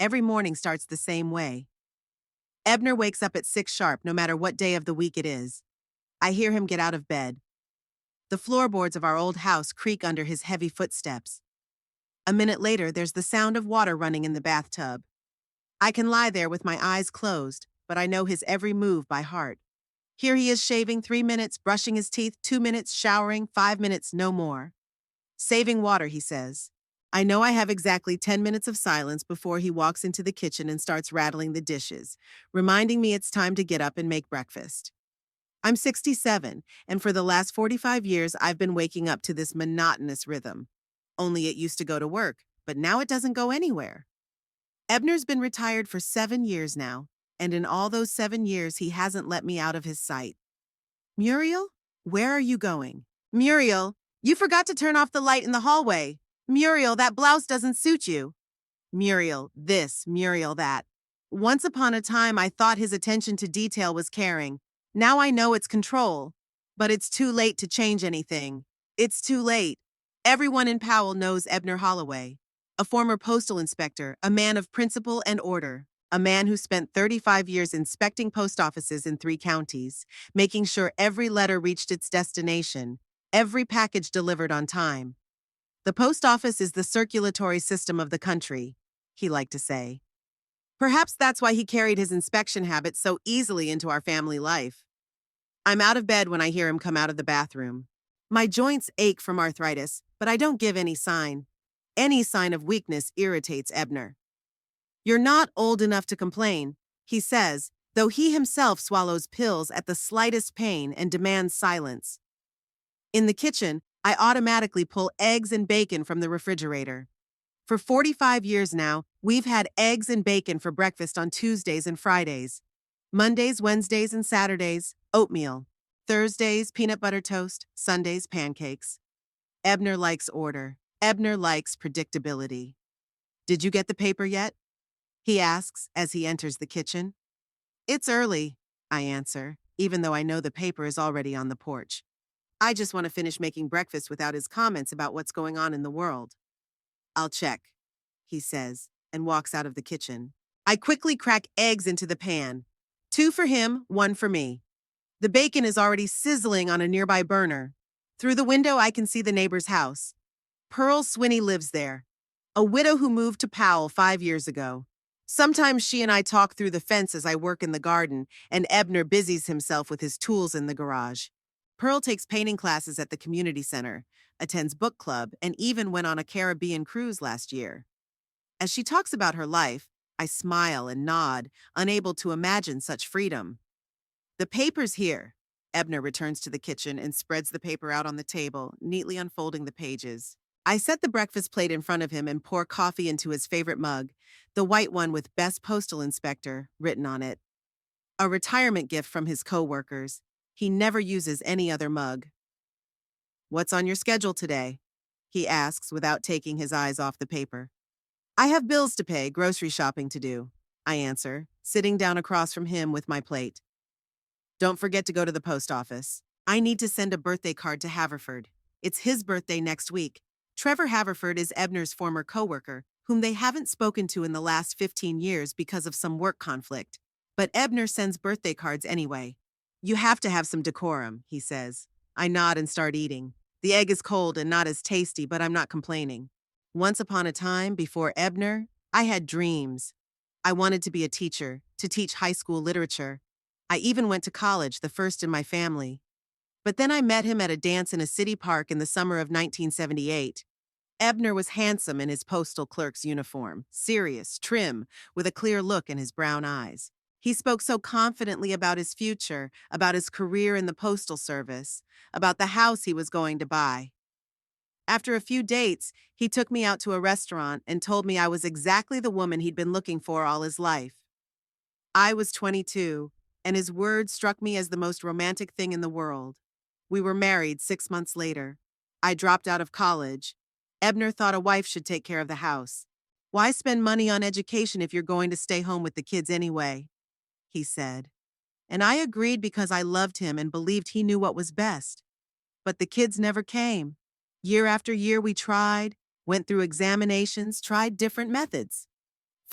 Every morning starts the same way. Ebner wakes up at 6 sharp no matter what day of the week it is. I hear him get out of bed. The floorboards of our old house creak under his heavy footsteps. A minute later, there's the sound of water running in the bathtub. I can lie there with my eyes closed, but I know his every move by heart. Here he is shaving 3 minutes, brushing his teeth 2 minutes, showering 5 minutes, no more. Saving water, he says. I know I have exactly 10 minutes of silence before he walks into the kitchen and starts rattling the dishes, reminding me it's time to get up and make breakfast. I'm 67, and for the last 45 years, I've been waking up to this monotonous rhythm. Only it used to go to work, but now it doesn't go anywhere. Ebner's been retired for 7 years now, and in all those 7 years, he hasn't let me out of his sight. Muriel, where are you going? Muriel, you forgot to turn off the light in the hallway. Muriel, that blouse doesn't suit you. Muriel this, Muriel that. Once upon a time, I thought his attention to detail was caring. Now I know it's control. But it's too late to change anything. It's too late. Everyone in Powell knows Ebner Holloway, a former postal inspector, a man of principle and order, a man who spent 35 years inspecting post offices in 3 counties, making sure every letter reached its destination, every package delivered on time. The post office is the circulatory system of the country, he liked to say. Perhaps that's why he carried his inspection habit so easily into our family life. I'm out of bed when I hear him come out of the bathroom. My joints ache from arthritis, but I don't give any sign. Any sign of weakness irritates Ebner. You're not old enough to complain, he says, though he himself swallows pills at the slightest pain and demands silence. In the kitchen, I automatically pull eggs and bacon from the refrigerator. For 45 years now, we've had eggs and bacon for breakfast on Tuesdays and Fridays. Mondays, Wednesdays, and Saturdays, oatmeal. Thursdays, peanut butter toast. Sundays, pancakes. Ebner likes order. Ebner likes predictability. Did you get the paper yet? He asks as he enters the kitchen. It's early, I answer, even though I know the paper is already on the porch. I just want to finish making breakfast without his comments about what's going on in the world. I'll check, he says, and walks out of the kitchen. I quickly crack eggs into the pan. 2 for him, 1 for me. The bacon is already sizzling on a nearby burner. Through the window, I can see the neighbor's house. Pearl Swinney lives there, a widow who moved to Powell 5 years ago. Sometimes she and I talk through the fence as I work in the garden, and Ebner busies himself with his tools in the garage. Pearl takes painting classes at the community center, attends book club, and even went on a Caribbean cruise last year. As she talks about her life, I smile and nod, unable to imagine such freedom. The paper's here. Ebner returns to the kitchen and spreads the paper out on the table, neatly unfolding the pages. I set the breakfast plate in front of him and pour coffee into his favorite mug, the white one with Best Postal Inspector written on it. A retirement gift from his co-workers. He never uses any other mug. What's on your schedule today? He asks without taking his eyes off the paper. I have bills to pay, grocery shopping to do, I answer, sitting down across from him with my plate. Don't forget to go to the post office. I need to send a birthday card to Haverford. It's his birthday next week. Trevor Haverford is Ebner's former coworker, whom they haven't spoken to in the last 15 years because of some work conflict. But Ebner sends birthday cards anyway. You have to have some decorum, he says. I nod and start eating. The egg is cold and not as tasty, but I'm not complaining. Once upon a time, before Ebner, I had dreams. I wanted to be a teacher, to teach high school literature. I even went to college, the first in my family. But then I met him at a dance in a city park in the summer of 1978. Ebner was handsome in his postal clerk's uniform, serious, trim, with a clear look in his brown eyes. He spoke so confidently about his future, about his career in the postal service, about the house he was going to buy. After a few dates, he took me out to a restaurant and told me I was exactly the woman he'd been looking for all his life. I was 22, and his words struck me as the most romantic thing in the world. We were married 6 months later. I dropped out of college. Ebner thought a wife should take care of the house. Why spend money on education if you're going to stay home with the kids anyway? He said. And I agreed because I loved him and believed he knew what was best. But the kids never came. Year after year we tried, went through examinations, tried different methods.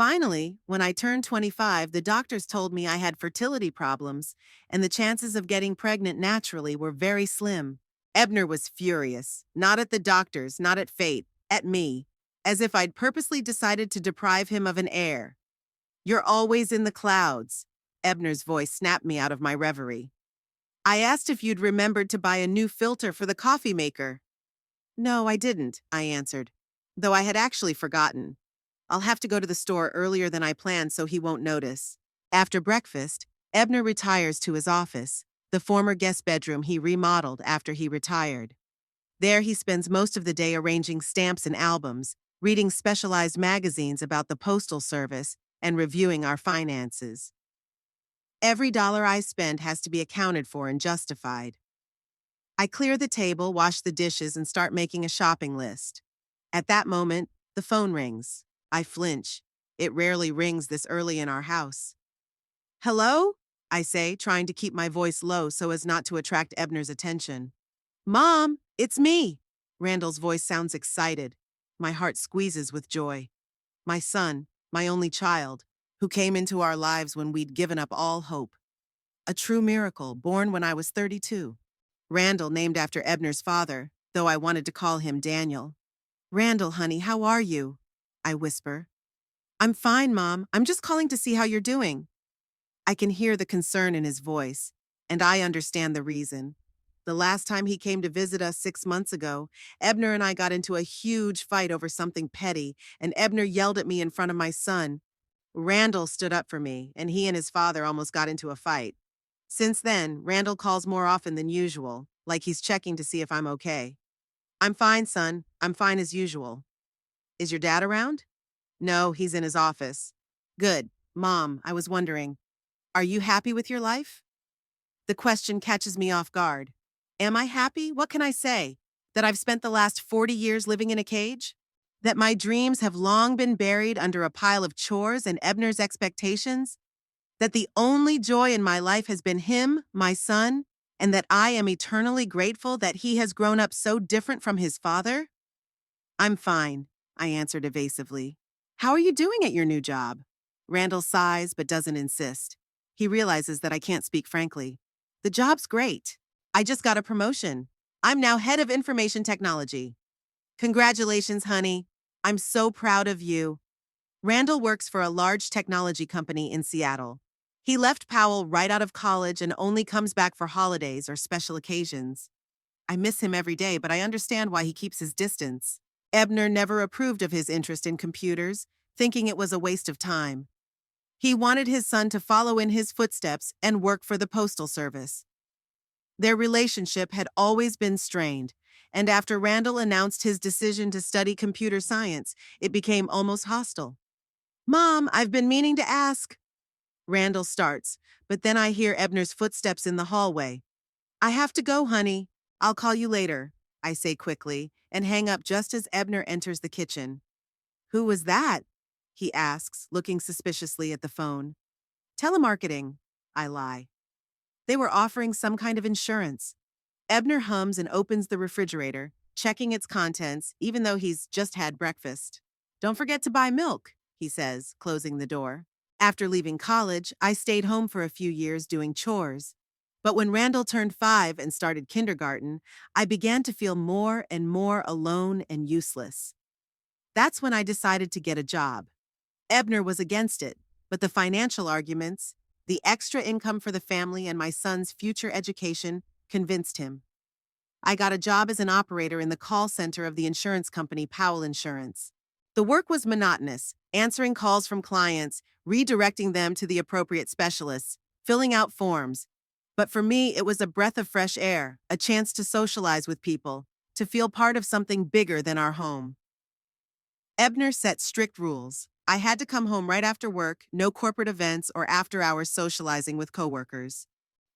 Finally, when I turned 25, the doctors told me I had fertility problems, and the chances of getting pregnant naturally were very slim. Ebner was furious, not at the doctors, not at fate, at me, as if I'd purposely decided to deprive him of an heir. "You're always in the clouds." Ebner's voice snapped me out of my reverie. "I asked if you'd remembered to buy a new filter for the coffee maker." "No, I didn't," I answered, though I had actually forgotten. "I'll have to go to the store earlier than I planned so he won't notice." After breakfast, Ebner retires to his office, the former guest bedroom he remodeled after he retired. There he spends most of the day arranging stamps and albums, reading specialized magazines about the postal service, and reviewing our finances. Every dollar I spend has to be accounted for and justified. I clear the table, wash the dishes, and start making a shopping list. At that moment, the phone rings. I flinch. It rarely rings this early in our house. "Hello?" I say, trying to keep my voice low so as not to attract Ebner's attention. "Mom, it's me." Randall's voice sounds excited. My heart squeezes with joy. My son, my only child, who came into our lives when we'd given up all hope. A true miracle, born when I was 32. Randall, named after Ebner's father, though I wanted to call him Daniel. "Randall, honey, how are you?" I whisper. "I'm fine, Mom. I'm just calling to see how you're doing." I can hear the concern in his voice, and I understand the reason. The last time he came to visit us 6 months ago, Ebner and I got into a huge fight over something petty, and Ebner yelled at me in front of my son. Randall stood up for me, and he and his father almost got into a fight. Since then, Randall calls more often than usual, like he's checking to see if I'm okay. "I'm fine, son. I'm fine as usual." "Is your dad around?" "No, he's in his office." "Good. Mom, I was wondering, are you happy with your life?" The question catches me off guard. Am I happy? What can I say? That I've spent the last 40 years living in a cage? That my dreams have long been buried under a pile of chores and Ebner's expectations? That the only joy in my life has been him, my son, and that I am eternally grateful that he has grown up so different from his father? "I'm fine," I answered evasively. "How are you doing at your new job?" Randall sighs but doesn't insist. He realizes that I can't speak frankly. "The job's great. I just got a promotion. I'm now head of information technology." "Congratulations, honey. I'm so proud of you." Randall works for a large technology company in Seattle. He left Powell right out of college and only comes back for holidays or special occasions. I miss him every day, but I understand why he keeps his distance. Ebner never approved of his interest in computers, thinking it was a waste of time. He wanted his son to follow in his footsteps and work for the postal service. Their relationship had always been strained, and after Randall announced his decision to study computer science, it became almost hostile. "Mom, I've been meaning to ask." Randall starts, but then I hear Ebner's footsteps in the hallway. "I have to go, honey. I'll call you later," I say quickly, and hang up just as Ebner enters the kitchen. "Who was that?" he asks, looking suspiciously at the phone. "Telemarketing," I lie. "They were offering some kind of insurance." Ebner hums and opens the refrigerator, checking its contents, even though he's just had breakfast. "Don't forget to buy milk," he says, closing the door. After leaving college, I stayed home for a few years doing chores. But when Randall turned 5 and started kindergarten, I began to feel more and more alone and useless. That's when I decided to get a job. Ebner was against it, but the financial arguments, the extra income for the family, and my son's future education convinced him. I got a job as an operator in the call center of the insurance company Powell Insurance. The work was monotonous, answering calls from clients, redirecting them to the appropriate specialists, filling out forms. But for me, it was a breath of fresh air, a chance to socialize with people, to feel part of something bigger than our home. Ebner set strict rules. I had to come home right after work, no corporate events or after-hours socializing with coworkers.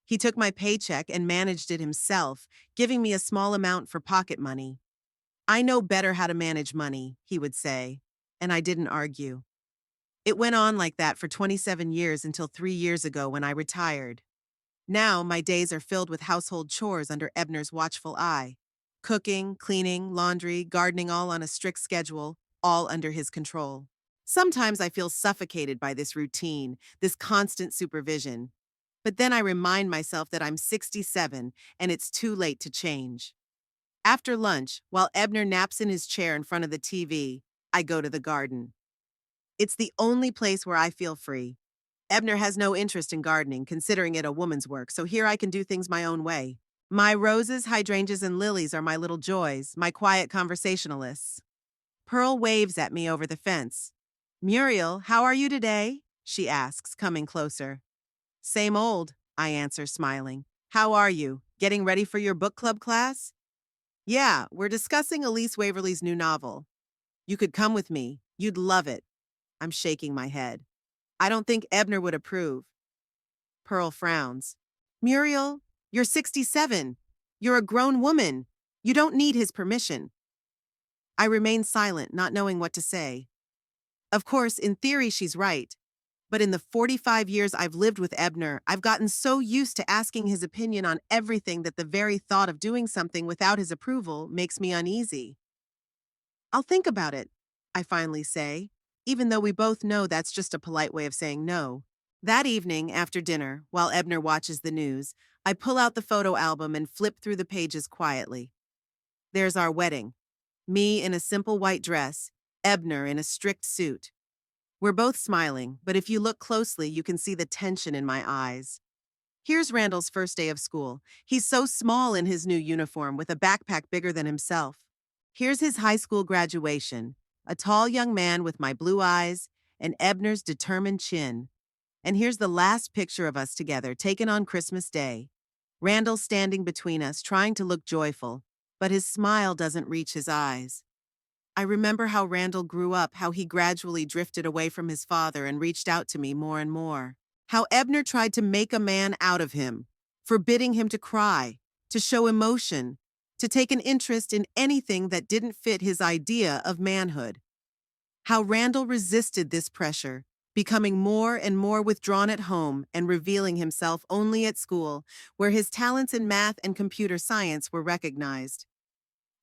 He took my paycheck and managed it himself, giving me a small amount for pocket money. "I know better how to manage money," he would say, and I didn't argue. It went on like that for 27 years until 3 years ago when I retired. Now, my days are filled with household chores under Ebner's watchful eye. Cooking, cleaning, laundry, gardening, all on a strict schedule, all under his control. Sometimes I feel suffocated by this routine, this constant supervision. But then I remind myself that I'm 67 and it's too late to change. After lunch, while Ebner naps in his chair in front of the TV, I go to the garden. It's the only place where I feel free. Ebner has no interest in gardening, considering it a woman's work, so here I can do things my own way. My roses, hydrangeas, and lilies are my little joys, my quiet conversationalists. Pearl waves at me over the fence. Muriel, how are you today? She asks, coming closer. Same old, I answer, smiling. How are you? Getting ready for your book club class? Yeah, we're discussing Elise Waverly's new novel. You could come with me. You'd love it. I'm shaking my head. I don't think Ebner would approve. Pearl frowns. Muriel, you're 67. You're a grown woman. You don't need his permission. I remain silent, not knowing what to say. Of course, in theory, she's right. But in the 45 years I've lived with Ebner, I've gotten so used to asking his opinion on everything that the very thought of doing something without his approval makes me uneasy. I'll think about it, I finally say, even though we both know that's just a polite way of saying no. That evening, after dinner, while Ebner watches the news, I pull out the photo album and flip through the pages quietly. There's our wedding. Me in a simple white dress, Ebner in a strict suit. We're both smiling, but if you look closely, you can see the tension in my eyes. Here's Randall's first day of school. He's so small in his new uniform with a backpack bigger than himself. Here's his high school graduation, a tall young man with my blue eyes and Ebner's determined chin. And here's the last picture of us together, taken on Christmas Day. Randall standing between us, trying to look joyful, but his smile doesn't reach his eyes. I remember how Randall grew up, how he gradually drifted away from his father and reached out to me more and more. How Ebner tried to make a man out of him, forbidding him to cry, to show emotion, to take an interest in anything that didn't fit his idea of manhood. How Randall resisted this pressure, becoming more and more withdrawn at home and revealing himself only at school, where his talents in math and computer science were recognized.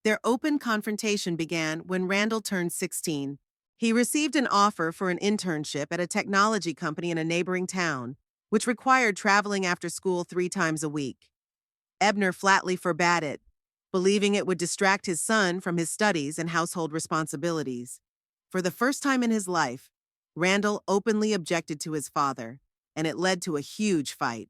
Their open confrontation began when Randall turned 16. He received an offer for an internship at a technology company in a neighboring town, which required traveling after school 3 times a week. Ebner flatly forbade it, believing it would distract his son from his studies and household responsibilities. For the first time in his life, Randall openly objected to his father, and it led to a huge fight.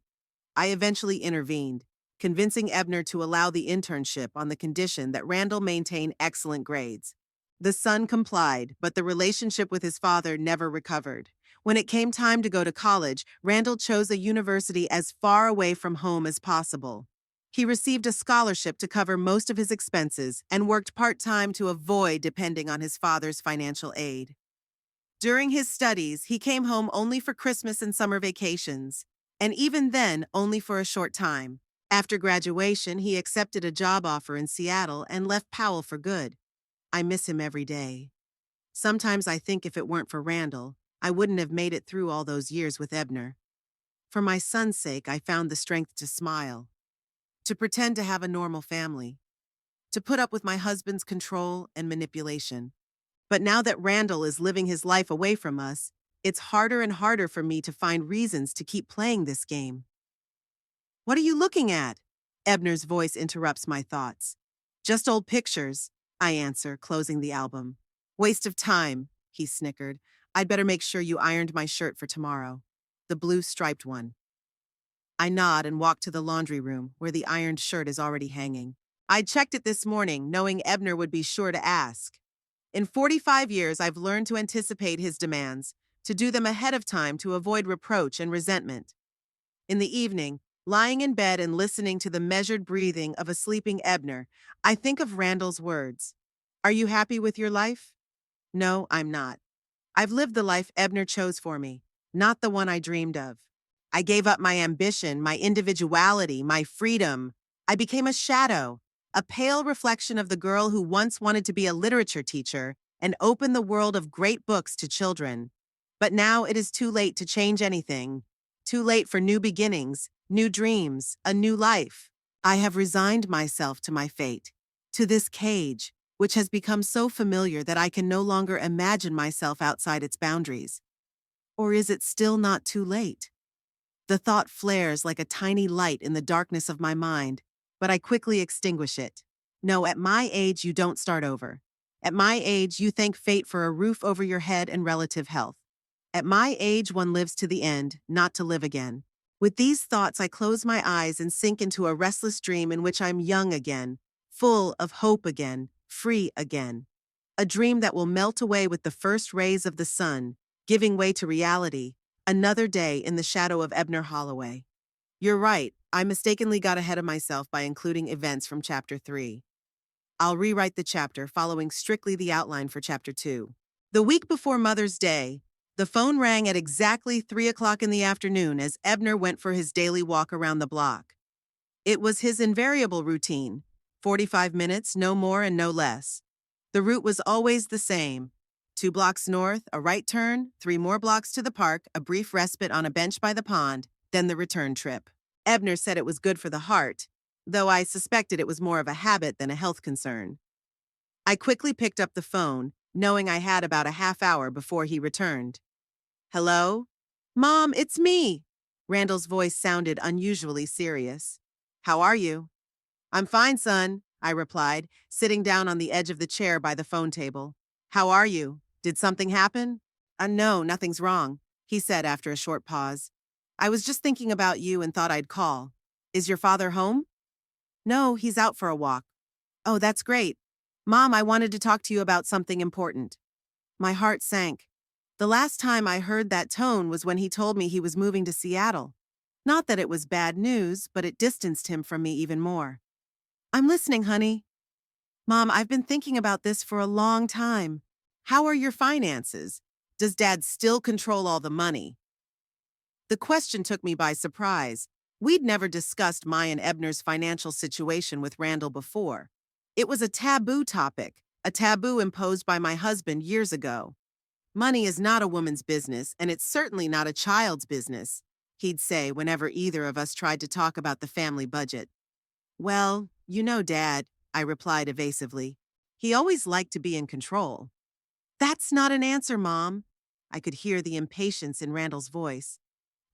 I eventually intervened, convincing Ebner to allow the internship on the condition that Randall maintain excellent grades. The son complied, but the relationship with his father never recovered. When it came time to go to college, Randall chose a university as far away from home as possible. He received a scholarship to cover most of his expenses and worked part-time to avoid depending on his father's financial aid. During his studies, he came home only for Christmas and summer vacations, and even then, only for a short time. After graduation, he accepted a job offer in Seattle and left Powell for good. I miss him every day. Sometimes I think if it weren't for Randall, I wouldn't have made it through all those years with Ebner. For my son's sake, I found the strength to smile, to pretend to have a normal family, to put up with my husband's control and manipulation. But now that Randall is living his life away from us, it's harder and harder for me to find reasons to keep playing this game. What are you looking at? Ebner's voice interrupts my thoughts. Just old pictures, I answer, closing the album. Waste of time, he snickered. I'd better make sure you ironed my shirt for tomorrow. The blue striped one. I nod and walk to the laundry room, where the ironed shirt is already hanging. I checked it this morning, knowing Ebner would be sure to ask. In 45 years, I've learned to anticipate his demands, to do them ahead of time to avoid reproach and resentment. In the evening, lying in bed and listening to the measured breathing of a sleeping Ebner, I think of Randall's words. Are you happy with your life? No, I'm not. I've lived the life Ebner chose for me, not the one I dreamed of. I gave up my ambition, my individuality, my freedom. I became a shadow, a pale reflection of the girl who once wanted to be a literature teacher and open the world of great books to children. But now it is too late to change anything. Too late for new beginnings, new dreams, a new life. I have resigned myself to my fate, to this cage, which has become so familiar that I can no longer imagine myself outside its boundaries. Or is it still not too late? The thought flares like a tiny light in the darkness of my mind, but I quickly extinguish it. No, at my age, you don't start over. At my age, you thank fate for a roof over your head and relative health. At my age, one lives to the end, not to live again. With these thoughts, I close my eyes and sink into a restless dream in which I'm young again, full of hope again, free again. A dream that will melt away with the first rays of the sun, giving way to reality, another day in the shadow of Ebner Holloway. You're right, I mistakenly got ahead of myself by including events from Chapter 3. I'll rewrite the chapter following strictly the outline for Chapter 2. The week before Mother's Day, the phone rang at exactly 3 o'clock in the afternoon as Ebner went for his daily walk around the block. It was his invariable routine, 45 minutes, no more and no less. The route was always the same. 2 blocks north, a right turn, 3 more blocks to the park, a brief respite on a bench by the pond, then the return trip. Ebner said it was good for the heart, though I suspected it was more of a habit than a health concern. I quickly picked up the phone, knowing I had about a half hour before he returned. Hello? Mom, it's me. Randall's voice sounded unusually serious. How are you? I'm fine, son, I replied, sitting down on the edge of the chair by the phone table. How are you? Did something happen? No, nothing's wrong, he said after a short pause. I was just thinking about you and thought I'd call. Is your father home? No, he's out for a walk. Oh, that's great. Mom, I wanted to talk to you about something important. My heart sank. The last time I heard that tone was when he told me he was moving to Seattle. Not that it was bad news, but it distanced him from me even more. I'm listening, honey. Mom, I've been thinking about this for a long time. How are your finances? Does Dad still control all the money? The question took me by surprise. We'd never discussed my and Ebner's financial situation with Randall before. It was a taboo topic, a taboo imposed by my husband years ago. Money is not a woman's business, and it's certainly not a child's business, he'd say whenever either of us tried to talk about the family budget. Well, you know, Dad, I replied evasively. He always liked to be in control. That's not an answer, Mom. I could hear the impatience in Randall's voice.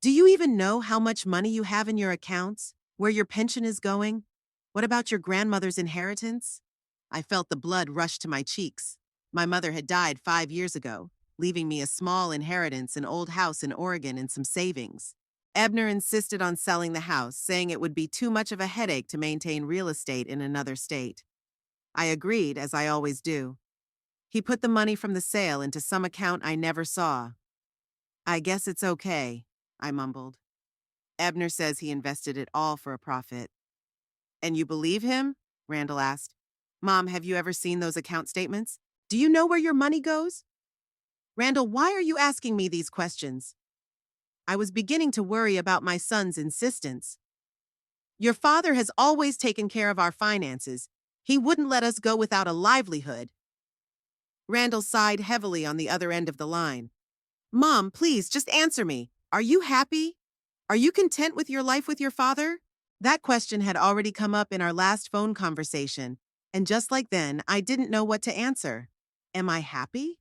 Do you even know how much money you have in your accounts? Where your pension is going? What about your grandmother's inheritance? I felt the blood rush to my cheeks. My mother had died 5 years ago, leaving me a small inheritance, an old house in Oregon, and some savings. Ebner insisted on selling the house, saying it would be too much of a headache to maintain real estate in another state. I agreed, as I always do. He put the money from the sale into some account I never saw. I guess it's okay, I mumbled. Ebner says he invested it all for a profit. And you believe him? Randall asked. Mom, have you ever seen those account statements? Do you know where your money goes? Randall, why are you asking me these questions? I was beginning to worry about my son's insistence. Your father has always taken care of our finances. He wouldn't let us go without a livelihood. Randall sighed heavily on the other end of the line. Mom, please, just answer me. Are you happy? Are you content with your life with your father? That question had already come up in our last phone conversation, and just like then, I didn't know what to answer. Am I happy?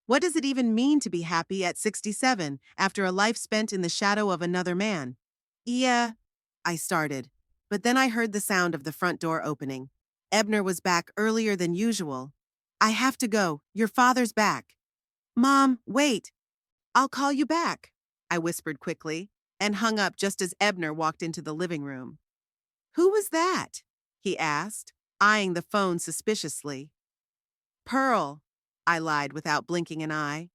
What does it even mean to be happy at 67 after a life spent in the shadow of another man? Yeah, I started, but then I heard the sound of the front door opening. Ebner was back earlier than usual. I have to go. Your father's back. Mom, wait. I'll call you back, I whispered quickly, and hung up just as Ebner walked into the living room. Who was that? He asked, eyeing the phone suspiciously. Pearl, I lied without blinking an eye.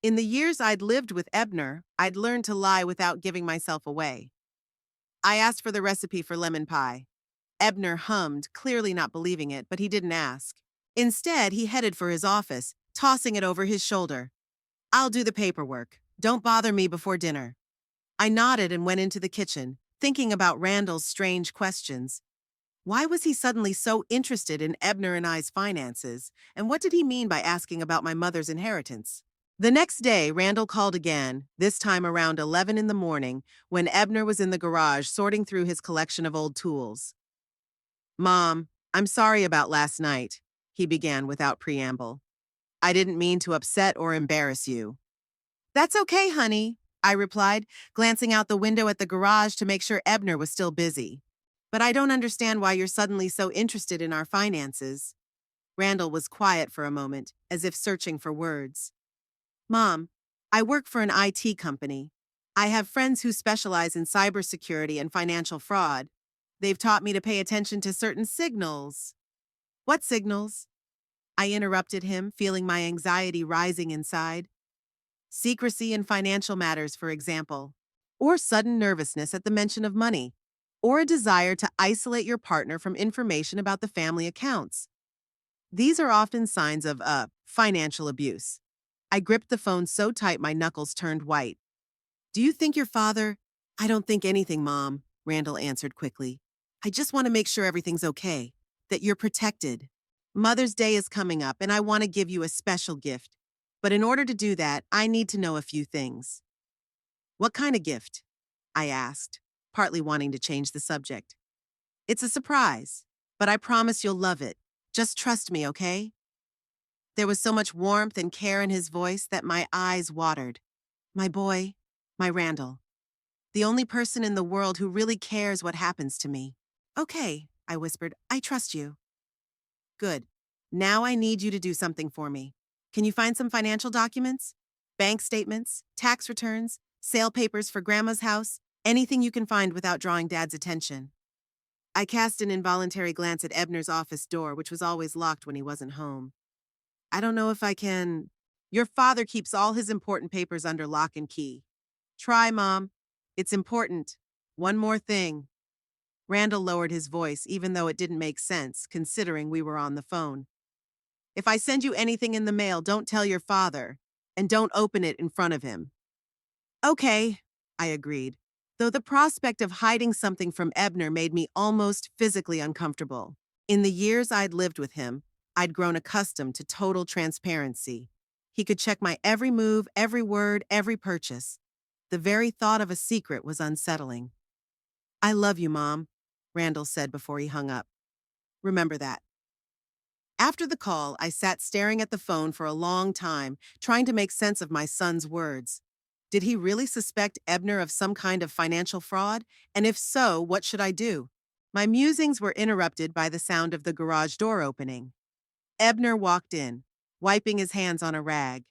In the years I'd lived with Ebner, I'd learned to lie without giving myself away. I asked for the recipe for lemon pie. Ebner hummed, clearly not believing it, but he didn't ask. Instead, he headed for his office, tossing it over his shoulder. I'll do the paperwork. Don't bother me before dinner. I nodded and went into the kitchen, thinking about Randall's strange questions. Why was he suddenly so interested in Ebner and I's finances, and what did he mean by asking about my mother's inheritance? The next day, Randall called again, this time around 11 in the morning, when Ebner was in the garage sorting through his collection of old tools. Mom, I'm sorry about last night. he began without preamble. I didn't mean to upset or embarrass you. That's okay, honey, I replied, glancing out the window at the garage to make sure Ebner was still busy. But I don't understand why you're suddenly so interested in our finances. Randall was quiet for a moment, as if searching for words. Mom, I work for an IT company. I have friends who specialize in cybersecurity and financial fraud. They've taught me to pay attention to certain signals. What signals? I interrupted him, feeling my anxiety rising inside. Secrecy in financial matters, for example, or sudden nervousness at the mention of money, or a desire to isolate your partner from information about the family accounts. These are often signs of, financial abuse. I gripped the phone so tight my knuckles turned white. Do you think your father? I don't think anything, Mom, Randall answered quickly. I just want to make sure everything's okay, that you're protected. Mother's Day is coming up, and I want to give you a special gift. But in order to do that, I need to know a few things. What kind of gift? I asked, partly wanting to change the subject. It's a surprise, but I promise you'll love it. Just trust me, okay? There was so much warmth and care in his voice that my eyes watered. My boy, my Randall. The only person in the world who really cares what happens to me. Okay, I whispered, I trust you. Good. Now I need you to do something for me. Can you find some financial documents? Bank statements, tax returns, sale papers for Grandma's house, anything you can find without drawing Dad's attention. I cast an involuntary glance at Ebner's office door, which was always locked when he wasn't home. I don't know if I can. Your father keeps all his important papers under lock and key. Try, Mom. It's important. One more thing. Randall lowered his voice, even though it didn't make sense, considering we were on the phone. If I send you anything in the mail, don't tell your father, and don't open it in front of him. Okay, I agreed, though the prospect of hiding something from Ebner made me almost physically uncomfortable. In the years I'd lived with him, I'd grown accustomed to total transparency. He could check my every move, every word, every purchase. The very thought of a secret was unsettling. I love you, Mom, Randall said before he hung up. Remember that. After the call, I sat staring at the phone for a long time, trying to make sense of my son's words. Did he really suspect Ebner of some kind of financial fraud? And if so, what should I do? My musings were interrupted by the sound of the garage door opening. Ebner walked in, wiping his hands on a rag.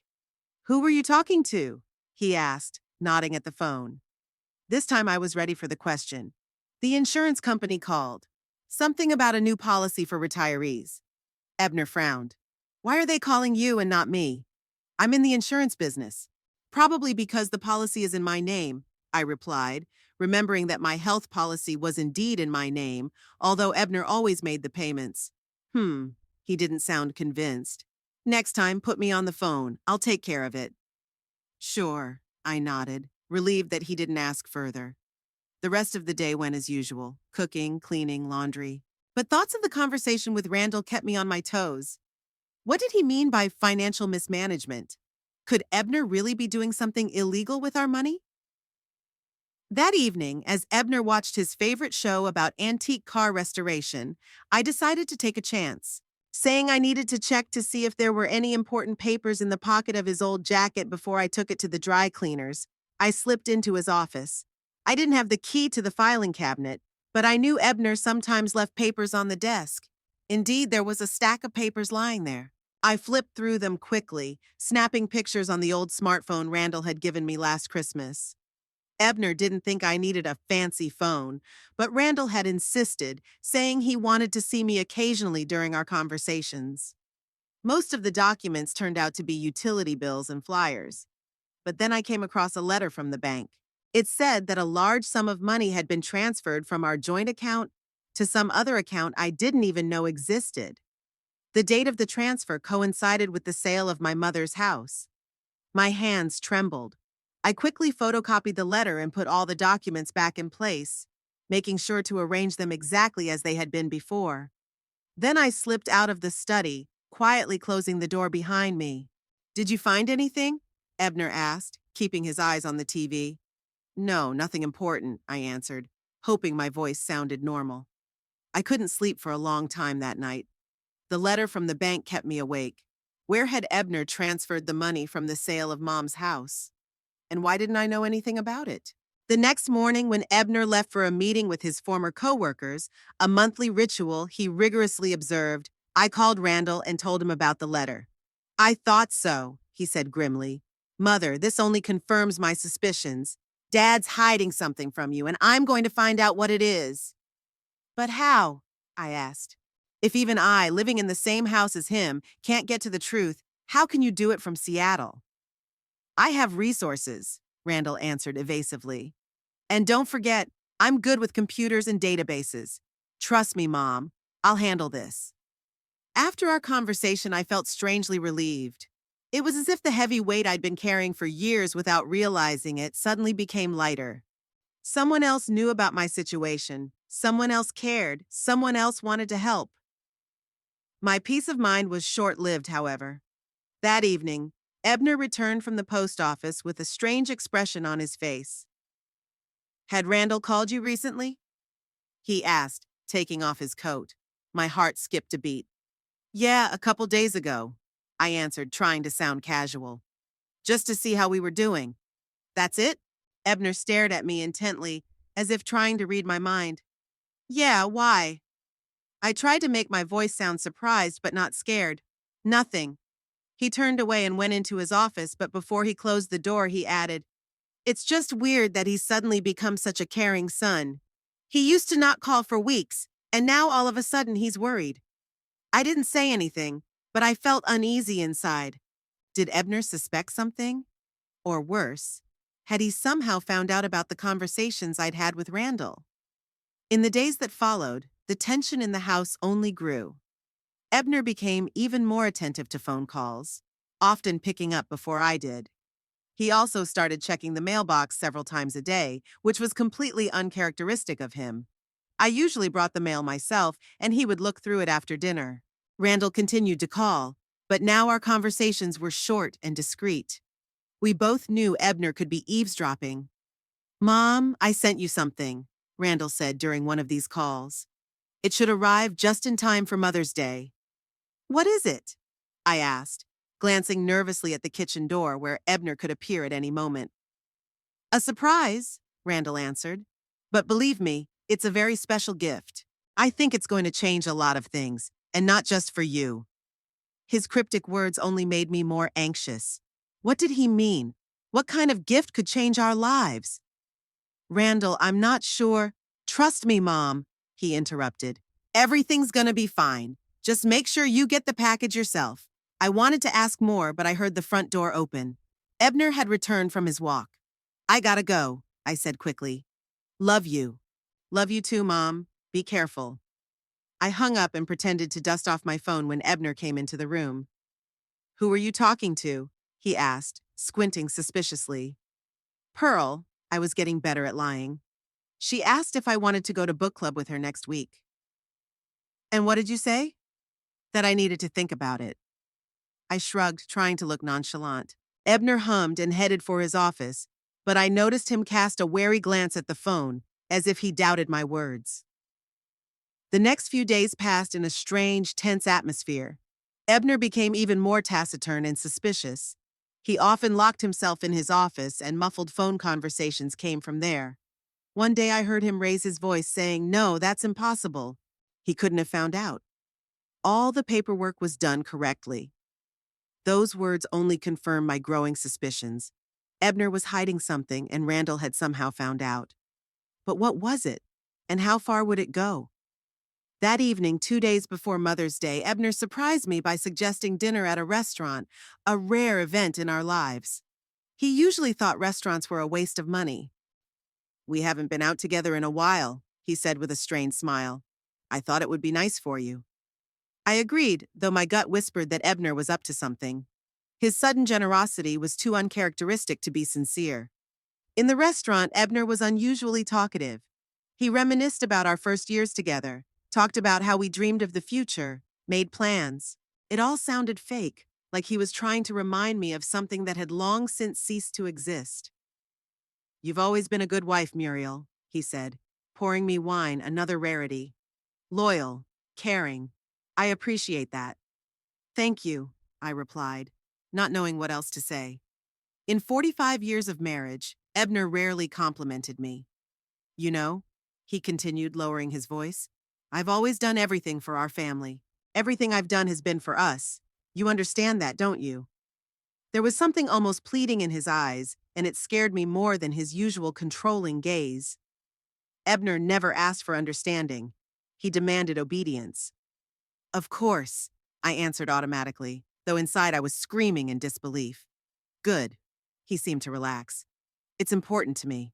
Who were you talking to? He asked, nodding at the phone. This time I was ready for the question. The insurance company called. Something about a new policy for retirees. Ebner frowned. Why are they calling you and not me? I'm in the insurance business. Probably because the policy is in my name, I replied, remembering that my health policy was indeed in my name, although Ebner always made the payments. He didn't sound convinced. Next time, put me on the phone. I'll take care of it. Sure, I nodded, relieved that he didn't ask further. The rest of the day went as usual, cooking, cleaning, laundry. But thoughts of the conversation with Randall kept me on my toes. What did he mean by financial mismanagement? Could Ebner really be doing something illegal with our money? That evening, as Ebner watched his favorite show about antique car restoration, I decided to take a chance. Saying I needed to check to see if there were any important papers in the pocket of his old jacket before I took it to the dry cleaners, I slipped into his office. I didn't have the key to the filing cabinet, but I knew Ebner sometimes left papers on the desk. Indeed, there was a stack of papers lying there. I flipped through them quickly, snapping pictures on the old smartphone Randall had given me last Christmas. Ebner didn't think I needed a fancy phone, but Randall had insisted, saying he wanted to see me occasionally during our conversations. Most of the documents turned out to be utility bills and flyers. But then I came across a letter from the bank. It said that a large sum of money had been transferred from our joint account to some other account I didn't even know existed. The date of the transfer coincided with the sale of my mother's house. My hands trembled. I quickly photocopied the letter and put all the documents back in place, making sure to arrange them exactly as they had been before. Then I slipped out of the study, quietly closing the door behind me. Did you find anything? Ebner asked, keeping his eyes on the TV. No, nothing important, I answered, hoping my voice sounded normal. I couldn't sleep for a long time that night. The letter from the bank kept me awake. Where had Ebner transferred the money from the sale of Mom's house? And why didn't I know anything about it? The next morning, when Ebner left for a meeting with his former coworkers, a monthly ritual he rigorously observed, I called Randall and told him about the letter. I thought so, he said grimly. Mother, this only confirms my suspicions. Dad's hiding something from you, and I'm going to find out what it is. But how? I asked. If even I, living in the same house as him, can't get to the truth, how can you do it from Seattle? I have resources, Randall answered evasively. And don't forget, I'm good with computers and databases. Trust me, Mom. I'll handle this. After our conversation, I felt strangely relieved. It was as if the heavy weight I'd been carrying for years without realizing it suddenly became lighter. Someone else knew about my situation. Someone else cared. Someone else wanted to help. My peace of mind was short-lived, however. That evening, Ebner returned from the post office with a strange expression on his face. Had Randall called you recently? He asked, taking off his coat. My heart skipped a beat. Yeah, a couple days ago, I answered, trying to sound casual. Just to see how we were doing. That's it? Ebner stared at me intently, as if trying to read my mind. Yeah, why? I tried to make my voice sound surprised but not scared. Nothing. He turned away and went into his office, but before he closed the door, he added, It's just weird that he's suddenly become such a caring son. He used to not call for weeks, and now all of a sudden he's worried. I didn't say anything, but I felt uneasy inside. Did Ebner suspect something? Or worse, had he somehow found out about the conversations I'd had with Randall? In the days that followed, the tension in the house only grew. Ebner became even more attentive to phone calls, often picking up before I did. He also started checking the mailbox several times a day, which was completely uncharacteristic of him. I usually brought the mail myself, and he would look through it after dinner. Randall continued to call, but now our conversations were short and discreet. We both knew Ebner could be eavesdropping. Mom, I sent you something, Randall said during one of these calls. It should arrive just in time for Mother's Day. What is it? I asked, glancing nervously at the kitchen door where Ebner could appear at any moment. A surprise, Randall answered. But believe me, it's a very special gift. I think it's going to change a lot of things, and not just for you. His cryptic words only made me more anxious. What did he mean? What kind of gift could change our lives? Randall, I'm not sure. Trust me, Mom, he interrupted. Everything's gonna be fine. Just make sure you get the package yourself. I wanted to ask more, but I heard the front door open. Ebner had returned from his walk. I gotta go, I said quickly. Love you. Love you too, Mom. Be careful. I hung up and pretended to dust off my phone when Ebner came into the room. Who were you talking to? He asked, squinting suspiciously. Pearl, I was getting better at lying. She asked if I wanted to go to book club with her next week. And what did you say? That I needed to think about it. I shrugged, trying to look nonchalant. Ebner hummed and headed for his office, but I noticed him cast a wary glance at the phone, as if he doubted my words. The next few days passed in a strange, tense atmosphere. Ebner became even more taciturn and suspicious. He often locked himself in his office, and muffled phone conversations came from there. One day I heard him raise his voice, saying, No, that's impossible. He couldn't have found out. All the paperwork was done correctly. Those words only confirmed my growing suspicions. Ebner was hiding something, and Randall had somehow found out. But what was it? And how far would it go? That evening, 2 days before Mother's Day, Ebner surprised me by suggesting dinner at a restaurant, a rare event in our lives. He usually thought restaurants were a waste of money. We haven't been out together in a while, he said with a strained smile. I thought it would be nice for you. I agreed, though my gut whispered that Ebner was up to something. His sudden generosity was too uncharacteristic to be sincere. In the restaurant, Ebner was unusually talkative. He reminisced about our first years together, talked about how we dreamed of the future, made plans. It all sounded fake, like he was trying to remind me of something that had long since ceased to exist. You've always been a good wife, Muriel, he said, pouring me wine, another rarity. Loyal, caring. I appreciate that. Thank you, I replied, not knowing what else to say. In 45 years of marriage, Ebner rarely complimented me. You know, he continued, lowering his voice, I've always done everything for our family. Everything I've done has been for us. You understand that, don't you? There was something almost pleading in his eyes, and it scared me more than his usual controlling gaze. Ebner never asked for understanding. He demanded obedience. Of course, I answered automatically, though inside I was screaming in disbelief. Good. He seemed to relax. It's important to me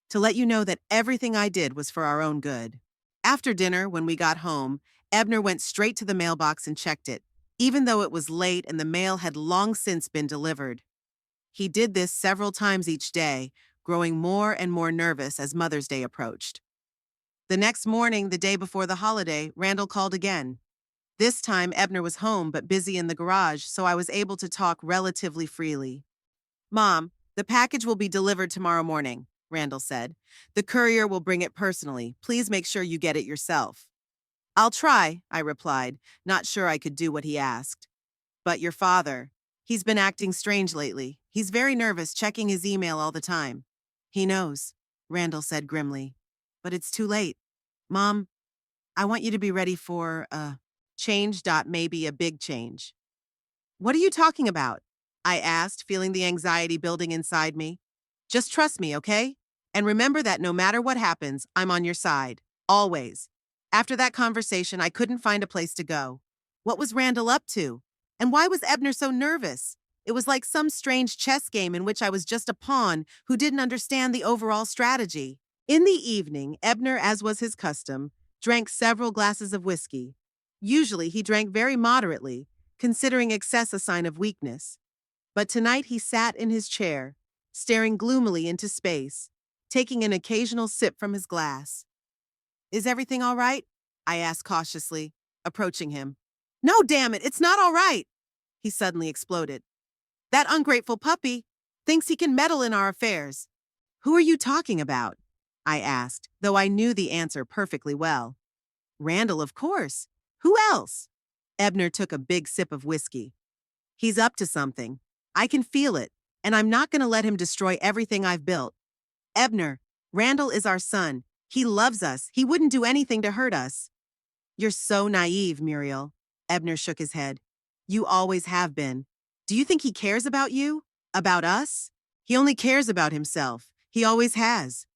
to let you know that everything I did was for our own good. After dinner, when we got home, Ebner went straight to the mailbox and checked it, even though it was late and the mail had long since been delivered. He did this several times each day, growing more and more nervous as Mother's Day approached. The next morning, the day before the holiday, Randall called again. This time, Ebner was home but busy in the garage, so I was able to talk relatively freely. Mom, the package will be delivered tomorrow morning, Randall said. The courier will bring it personally. Please make sure you get it yourself. I'll try, I replied, not sure I could do what he asked. But your father, he's been acting strange lately. He's very nervous, checking his email all the time. He knows, Randall said grimly. But it's too late. Mom, I want you to be ready for, change. Maybe a big change. What are you talking about? I asked, feeling the anxiety building inside me. Just trust me, okay? And remember that no matter what happens, I'm on your side. Always. After that conversation, I couldn't find a place to go. What was Randall up to? And why was Ebner so nervous? It was like some strange chess game in which I was just a pawn who didn't understand the overall strategy. In the evening, Ebner, as was his custom, drank several glasses of whiskey. Usually, he drank very moderately, considering excess a sign of weakness. But tonight he sat in his chair, staring gloomily into space, taking an occasional sip from his glass. Is everything all right? I asked cautiously, approaching him. No, damn it, it's not all right, he suddenly exploded. That ungrateful puppy thinks he can meddle in our affairs. Who are you talking about? I asked, though I knew the answer perfectly well. Randall, of course. Who else? Ebner took a big sip of whiskey. He's up to something. I can feel it, and I'm not going to let him destroy everything I've built. Ebner, Randall is our son. He loves us. He wouldn't do anything to hurt us. You're so naive, Muriel. Ebner shook his head. You always have been. Do you think he cares about you? About us? He only cares about himself. He always has.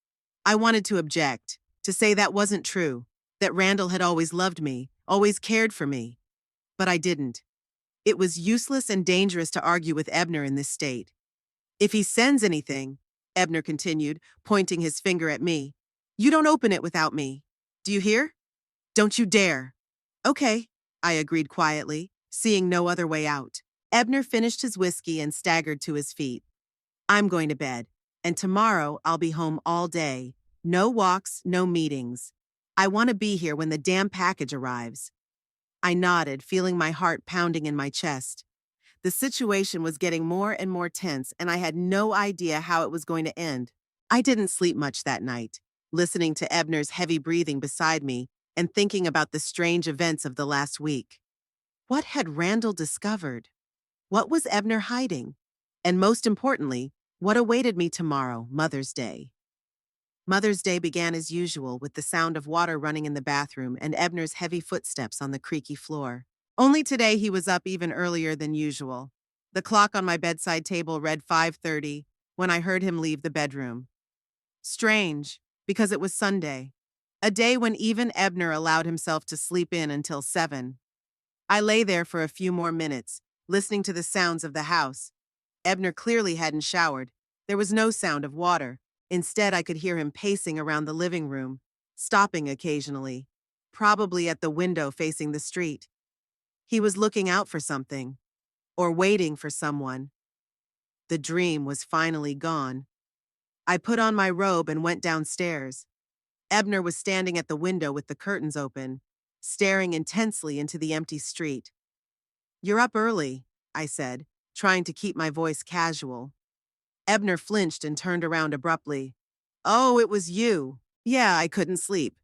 I wanted to object, to say that wasn't true, that Randall had always loved me, always cared for me. But I didn't. It was useless and dangerous to argue with Ebner in this state. If he sends anything, Ebner continued, pointing his finger at me, you don't open it without me. Do you hear? Don't you dare. Okay, I agreed quietly, seeing no other way out. Ebner finished his whiskey and staggered to his feet. I'm going to bed, and tomorrow I'll be home all day. No walks, no meetings. I want to be here when the damn package arrives. I nodded, feeling my heart pounding in my chest. The situation was getting more and more tense, and I had no idea how it was going to end. I didn't sleep much that night, listening to Ebner's heavy breathing beside me and thinking about the strange events of the last week. What had Randall discovered? What was Ebner hiding? And most importantly, what awaited me tomorrow, Mother's Day? Mother's Day began as usual with the sound of water running in the bathroom and Ebner's heavy footsteps on the creaky floor. Only today he was up even earlier than usual. The clock on my bedside table read 5:30 when I heard him leave the bedroom. Strange, because it was Sunday, a day when even Ebner allowed himself to sleep in until 7. I lay there for a few more minutes, listening to the sounds of the house. Ebner clearly hadn't showered. There was no sound of water. Instead, I could hear him pacing around the living room, stopping occasionally, probably at the window facing the street. He was looking out for something, or waiting for someone. The dream was finally gone. I put on my robe and went downstairs. Ebner was standing at the window with the curtains open, staring intensely into the empty street. You're up early, I said, trying to keep my voice casual. Ebner flinched and turned around abruptly. Oh, it was you. Yeah, I couldn't sleep.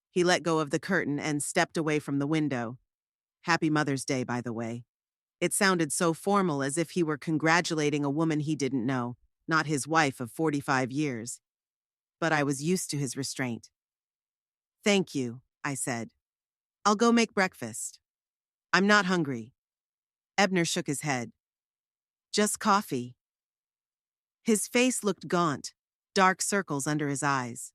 He let go of the curtain and stepped away from the window. Happy Mother's Day, by the way. It sounded so formal, as if he were congratulating a woman he didn't know, not his wife of 45 years. But I was used to his restraint. Thank you, I said. I'll go make breakfast. I'm not hungry. Ebner shook his head. Just coffee. His face looked gaunt, dark circles under his eyes.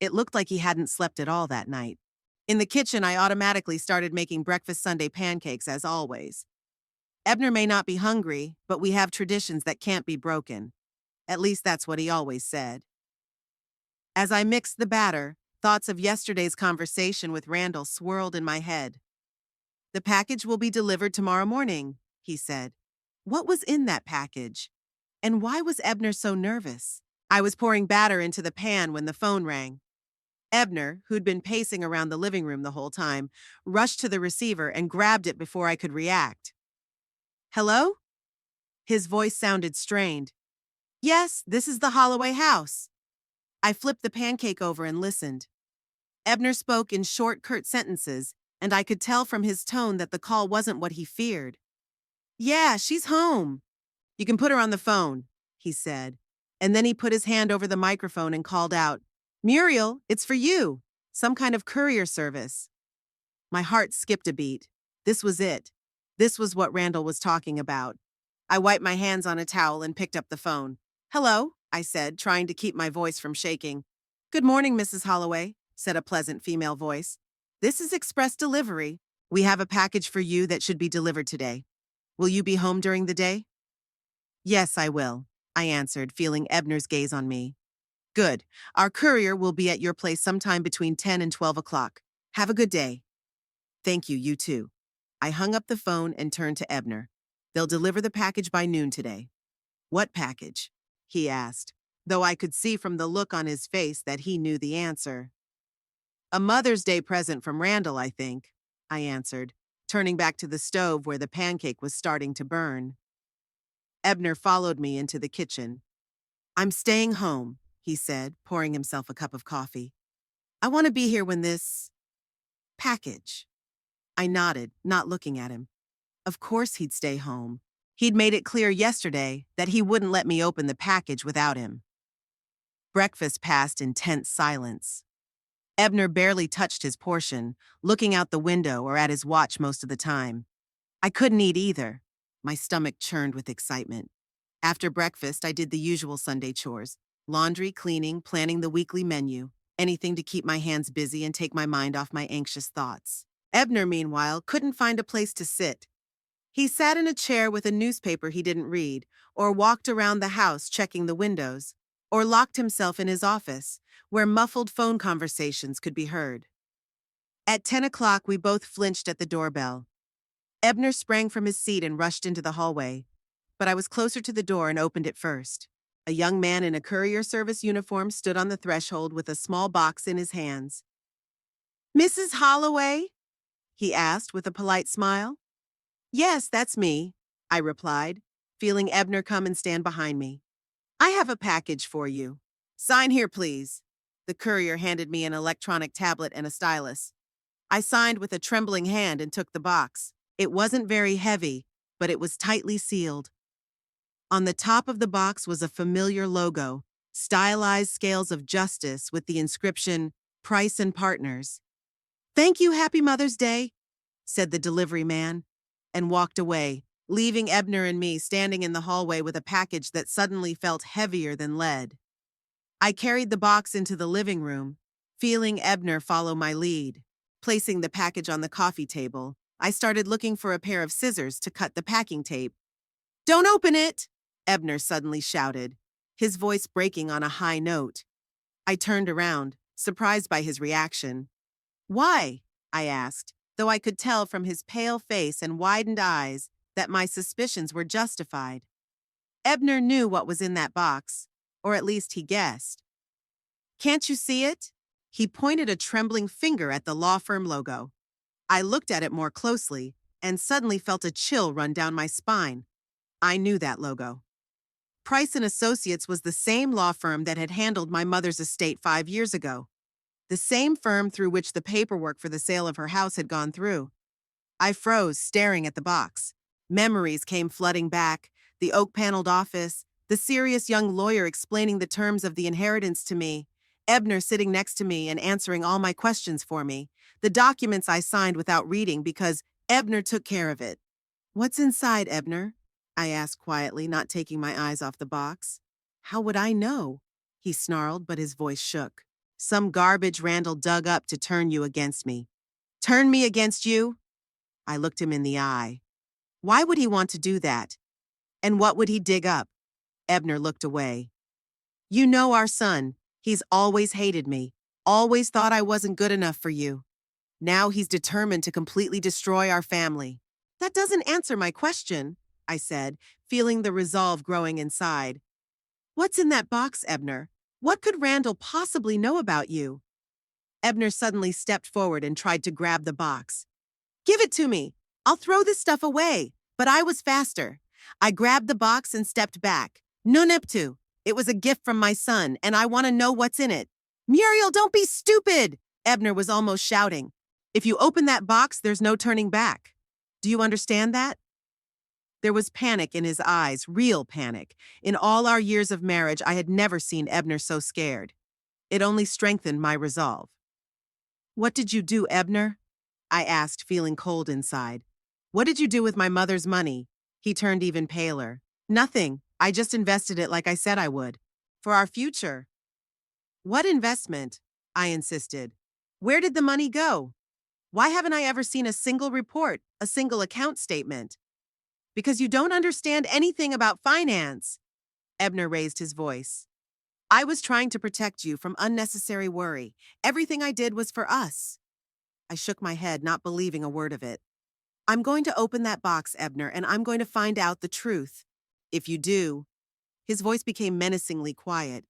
It looked like he hadn't slept at all that night. In the kitchen, I automatically started making breakfast Sunday pancakes, as always. Ebner may not be hungry, but we have traditions that can't be broken. At least that's what he always said. As I mixed the batter, thoughts of yesterday's conversation with Randall swirled in my head. The package will be delivered tomorrow morning, he said. What was in that package? And why was Ebner so nervous? I was pouring batter into the pan when the phone rang. Ebner, who'd been pacing around the living room the whole time, rushed to the receiver and grabbed it before I could react. Hello? His voice sounded strained. Yes, this is the Holloway house. I flipped the pancake over and listened. Ebner spoke in short, curt sentences, and I could tell from his tone that the call wasn't what he feared. Yeah, she's home. You can put her on the phone, he said. And then he put his hand over the microphone and called out, Muriel, it's for you. Some kind of courier service. My heart skipped a beat. This was it. This was what Randall was talking about. I wiped my hands on a towel and picked up the phone. Hello, I said, trying to keep my voice from shaking. Good morning, Mrs. Holloway, said a pleasant female voice. This is express delivery. We have a package for you that should be delivered today. Will you be home during the day? Yes, I will, I answered, feeling Ebner's gaze on me. Good. Our courier will be at your place sometime between 10 and 12 o'clock. Have a good day. Thank you, you too. I hung up the phone and turned to Ebner. They'll deliver the package by noon today. What package? He asked, though I could see from the look on his face that he knew the answer. A Mother's Day present from Randall, I think, I answered, turning back to the stove where the pancake was starting to burn. Ebner followed me into the kitchen. I'm staying home, he said, pouring himself a cup of coffee. I want to be here when this package. I nodded, not looking at him. Of course he'd stay home. He'd made it clear yesterday that he wouldn't let me open the package without him. Breakfast passed in tense silence. Ebner barely touched his portion, looking out the window or at his watch most of the time. I couldn't eat either. My stomach churned with excitement. After breakfast, I did the usual Sunday chores: laundry, cleaning, planning the weekly menu, anything to keep my hands busy and take my mind off my anxious thoughts. Ebner, meanwhile, couldn't find a place to sit. He sat in a chair with a newspaper he didn't read, or walked around the house checking the windows, or locked himself in his office, where muffled phone conversations could be heard. At 10 o'clock, we both flinched at the doorbell. Ebner sprang from his seat and rushed into the hallway, but I was closer to the door and opened it first. A young man in a courier service uniform stood on the threshold with a small box in his hands. Mrs. Holloway? He asked with a polite smile. Yes, that's me, I replied, feeling Ebner come and stand behind me. I have a package for you. Sign here, please. The courier handed me an electronic tablet and a stylus. I signed with a trembling hand and took the box. It wasn't very heavy, but it was tightly sealed. On the top of the box was a familiar logo, stylized scales of justice with the inscription, Price and Partners. Thank you, Happy Mother's Day, said the delivery man, and walked away, leaving Ebner and me standing in the hallway with a package that suddenly felt heavier than lead. I carried the box into the living room, feeling Ebner follow my lead. Placing the package on the coffee table, I started looking for a pair of scissors to cut the packing tape. Don't open it! Ebner suddenly shouted, his voice breaking on a high note. I turned around, surprised by his reaction. Why? I asked, though I could tell from his pale face and widened eyes that my suspicions were justified. Ebner knew what was in that box, or at least he guessed. Can't you see it? He pointed a trembling finger at the law firm logo. I looked at it more closely and suddenly felt a chill run down my spine. I knew that logo. Price and Associates was the same law firm that had handled my mother's estate 5 years ago. The same firm through which the paperwork for the sale of her house had gone through. I froze, staring at the box. Memories came flooding back, the oak-paneled office, the serious young lawyer explaining the terms of the inheritance to me, Ebner sitting next to me and answering all my questions for me, the documents I signed without reading because Ebner took care of it. "What's inside, Ebner?" I asked quietly, not taking my eyes off the box. "How would I know?" He snarled, but his voice shook. "Some garbage Randall dug up to turn you against me." "Turn me against you?" I looked him in the eye. Why would he want to do that? And what would he dig up? Ebner looked away. "You know our son. He's always hated me, always thought I wasn't good enough for you. Now he's determined to completely destroy our family." "That doesn't answer my question," I said, feeling the resolve growing inside. "What's in that box, Ebner? What could Randall possibly know about you?" Ebner suddenly stepped forward and tried to grab the box. "Give it to me. I'll throw this stuff away." But I was faster. I grabbed the box and stepped back. "No neptu. It was a gift from my son, and I want to know what's in it." "Muriel, don't be stupid!" Ebner was almost shouting. "If you open that box, there's no turning back. Do you understand that?" There was panic in his eyes, real panic. In all our years of marriage, I had never seen Ebner so scared. It only strengthened my resolve. "What did you do, Ebner?" I asked, feeling cold inside. "What did you do with my mother's money?" He turned even paler. "Nothing. I just invested it like I said I would. For our future." "What investment?" I insisted. "Where did the money go? Why haven't I ever seen a single report, a single account statement?" "Because you don't understand anything about finance." Ebner raised his voice. "I was trying to protect you from unnecessary worry. Everything I did was for us." I shook my head, not believing a word of it. "I'm going to open that box, Ebner, and I'm going to find out the truth. If you do—" His voice became menacingly quiet.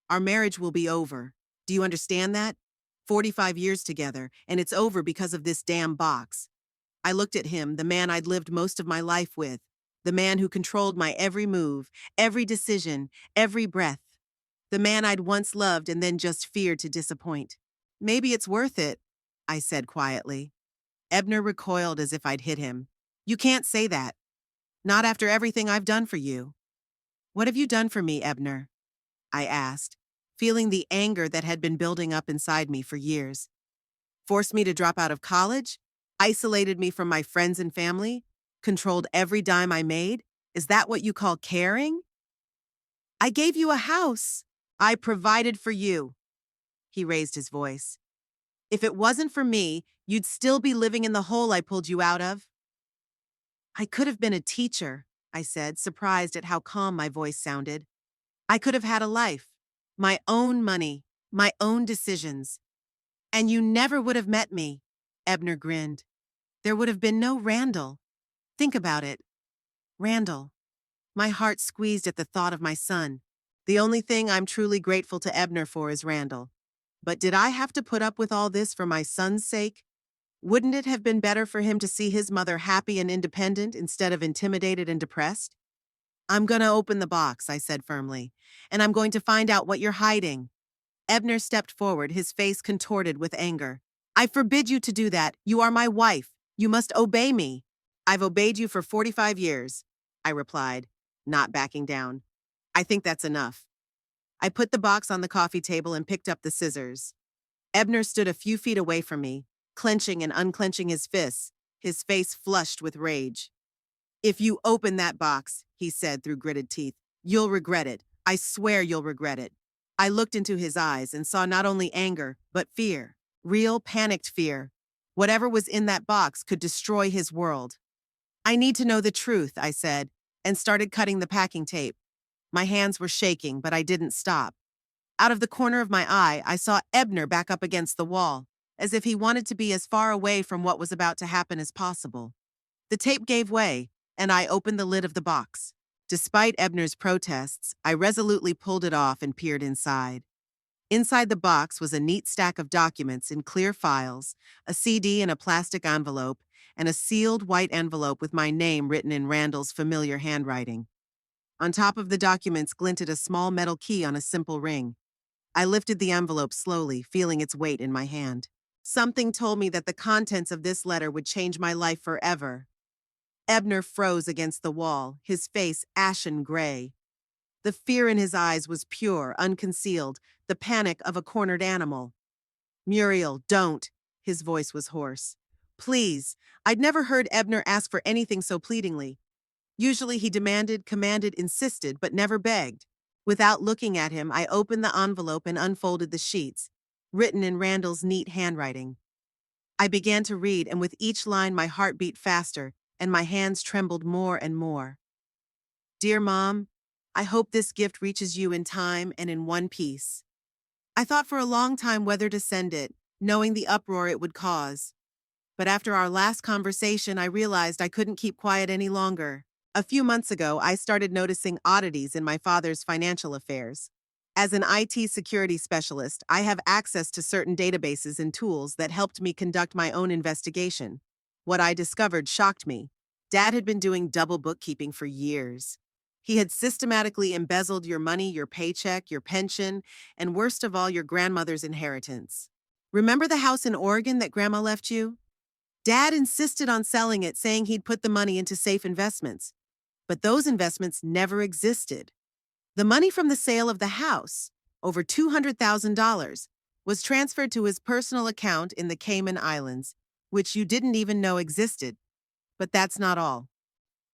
"Our marriage will be over. Do you understand that? 45 years together, and it's over because of this damn box." I looked at him, the man I'd lived most of my life with, the man who controlled my every move, every decision, every breath, the man I'd once loved and then just feared to disappoint. "Maybe it's worth it," I said quietly. Ebner recoiled as if I'd hit him. "You can't say that. Not after everything I've done for you." "What have you done for me, Ebner?" I asked, feeling the anger that had been building up inside me for years. "Forced me to drop out of college? Isolated me from my friends and family? Controlled every dime I made? Is that what you call caring?" "I gave you a house. I provided for you." He raised his voice. "If it wasn't for me, you'd still be living in the hole I pulled you out of." "I could have been a teacher," I said, surprised at how calm my voice sounded. "I could have had a life, my own money, my own decisions. And you never would have met me." Ebner grinned. "There would have been no Randall. Think about it. Randall." My heart squeezed at the thought of my son. The only thing I'm truly grateful to Ebner for is Randall. But did I have to put up with all this for my son's sake? Wouldn't it have been better for him to see his mother happy and independent instead of intimidated and depressed? "I'm going to open the box," I said firmly, "and I'm going to find out what you're hiding." Ebner stepped forward, his face contorted with anger. "I forbid you to do that. You are my wife. You must obey me." "I've obeyed you for 45 years, I replied, not backing down. "I think that's enough." I put the box on the coffee table and picked up the scissors. Ebner stood a few feet away from me, clenching and unclenching his fists, his face flushed with rage. "If you open that box," he said through gritted teeth, "you'll regret it. I swear you'll regret it." I looked into his eyes and saw not only anger, but fear. Real, panicked fear. Whatever was in that box could destroy his world. "I need to know the truth," I said, and started cutting the packing tape. My hands were shaking, but I didn't stop. Out of the corner of my eye, I saw Ebner back up against the wall, as if he wanted to be as far away from what was about to happen as possible. The tape gave way, and I opened the lid of the box. Despite Ebner's protests, I resolutely pulled it off and peered inside. Inside the box was a neat stack of documents in clear files, a CD in a plastic envelope, and a sealed white envelope with my name written in Randall's familiar handwriting. On top of the documents glinted a small metal key on a simple ring. I lifted the envelope slowly, feeling its weight in my hand. Something told me that the contents of this letter would change my life forever. Ebner froze against the wall, his face ashen gray. The fear in his eyes was pure, unconcealed, the panic of a cornered animal. Muriel, don't. His voice was hoarse. Please. I'd never heard Ebner ask for anything so pleadingly. Usually he demanded, commanded, insisted, but never begged. Without looking at him, I opened the envelope and unfolded the sheets, written in Randall's neat handwriting. I began to read, and with each line my heart beat faster, and my hands trembled more and more. Dear Mom, I hope this gift reaches you in time and in one piece. I thought for a long time whether to send it, knowing the uproar it would cause. But after our last conversation, I realized I couldn't keep quiet any longer. A few months ago, I started noticing oddities in my father's financial affairs. As an IT security specialist, I have access to certain databases and tools that helped me conduct my own investigation. What I discovered shocked me. Dad had been doing double bookkeeping for years. He had systematically embezzled your money, your paycheck, your pension, and worst of all, your grandmother's inheritance. Remember the house in Oregon that Grandma left you? Dad insisted on selling it, saying he'd put the money into safe investments. But those investments never existed. The money from the sale of the house, over $200,000, was transferred to his personal account in the Cayman Islands, which you didn't even know existed. But that's not all.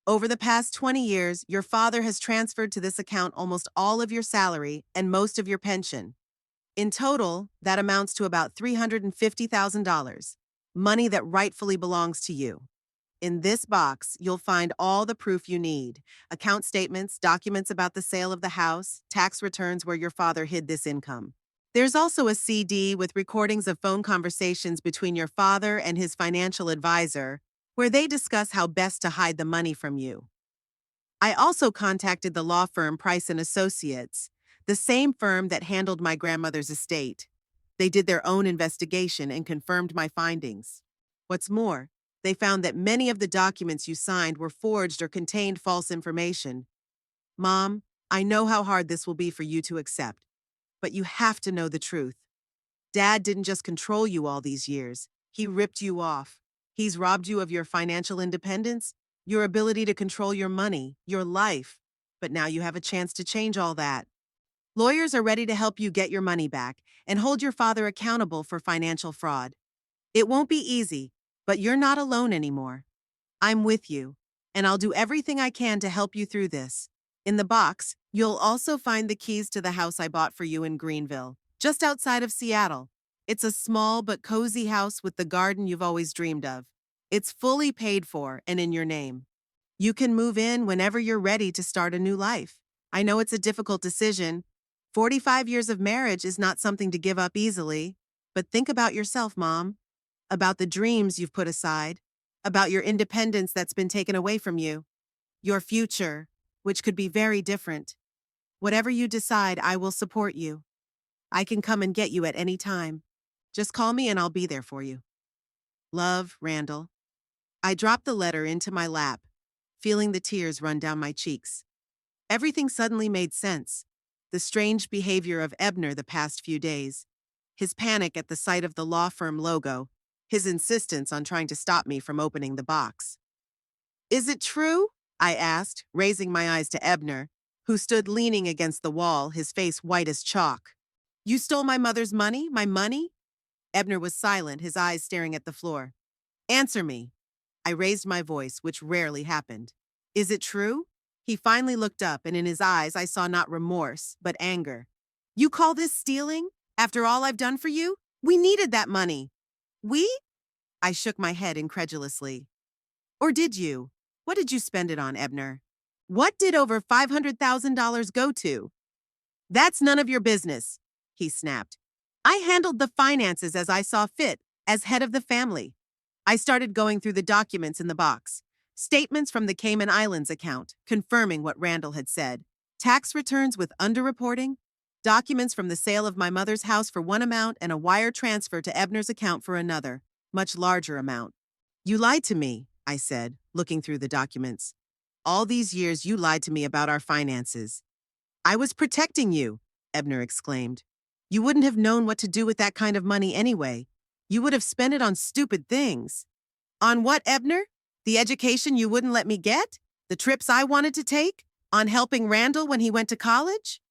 Over the past 20 years, your father has transferred to this account almost all of your salary and most of your pension. In total, that amounts to about $350,000, money that rightfully belongs to you. In this box, you'll find all the proof you need: account statements, documents about the sale of the house, tax returns where your father hid this income. There's also a CD with recordings of phone conversations between your father and his financial advisor, where they discuss how best to hide the money from you. I also contacted the law firm Price and Associates, the same firm that handled my grandmother's estate. They did their own investigation and confirmed my findings. What's more, they found that many of the documents you signed were forged or contained false information. Mom, I know how hard this will be for you to accept, but you have to know the truth. Dad didn't just control you all these years. He ripped you off. He's robbed you of your financial independence, your ability to control your money, your life. But now you have a chance to change all that. Lawyers are ready to help you get your money back and hold your father accountable for financial fraud. It won't be easy, but you're not alone anymore. I'm with you, and I'll do everything I can to help you through this. In the box, you'll also find the keys to the house I bought for you in Greenville, just outside of Seattle. It's a small but cozy house with the garden you've always dreamed of. It's fully paid for and in your name. You can move in whenever you're ready to start a new life. I know it's a difficult decision. 45 years of marriage is not something to give up easily, but think about yourself, Mom. About the dreams you've put aside, about your independence that's been taken away from you, your future, which could be very different. Whatever you decide, I will support you. I can come and get you at any time. Just call me and I'll be there for you. Love, Randall. I dropped the letter into my lap, feeling the tears run down my cheeks. Everything suddenly made sense. The strange behavior of Ebner the past few days, his panic at the sight of the law firm logo, his insistence on trying to stop me from opening the box. Is it true? I asked, raising my eyes to Ebner, who stood leaning against the wall, his face white as chalk. You stole my mother's money? My money? Ebner was silent, his eyes staring at the floor. Answer me. I raised my voice, which rarely happened. Is it true? He finally looked up, and in his eyes I saw not remorse, but anger. You call this stealing? After all I've done for you? We needed that money. We? I shook my head incredulously. Or did you? What did you spend it on, Ebner? What did over $500,000 go to? That's none of your business, he snapped. I handled the finances as I saw fit, as head of the family. I started going through the documents in the box. Statements from the Cayman Islands account, confirming what Randall had said. Tax returns with underreporting. Documents from the sale of my mother's house for one amount and a wire transfer to Ebner's account for another, much larger amount. You lied to me, I said, looking through the documents. All these years you lied to me about our finances. I was protecting you, Ebner exclaimed. You wouldn't have known what to do with that kind of money anyway. You would have spent it on stupid things. On what, Ebner? The education you wouldn't let me get? The trips I wanted to take? On helping Randall when he went to college?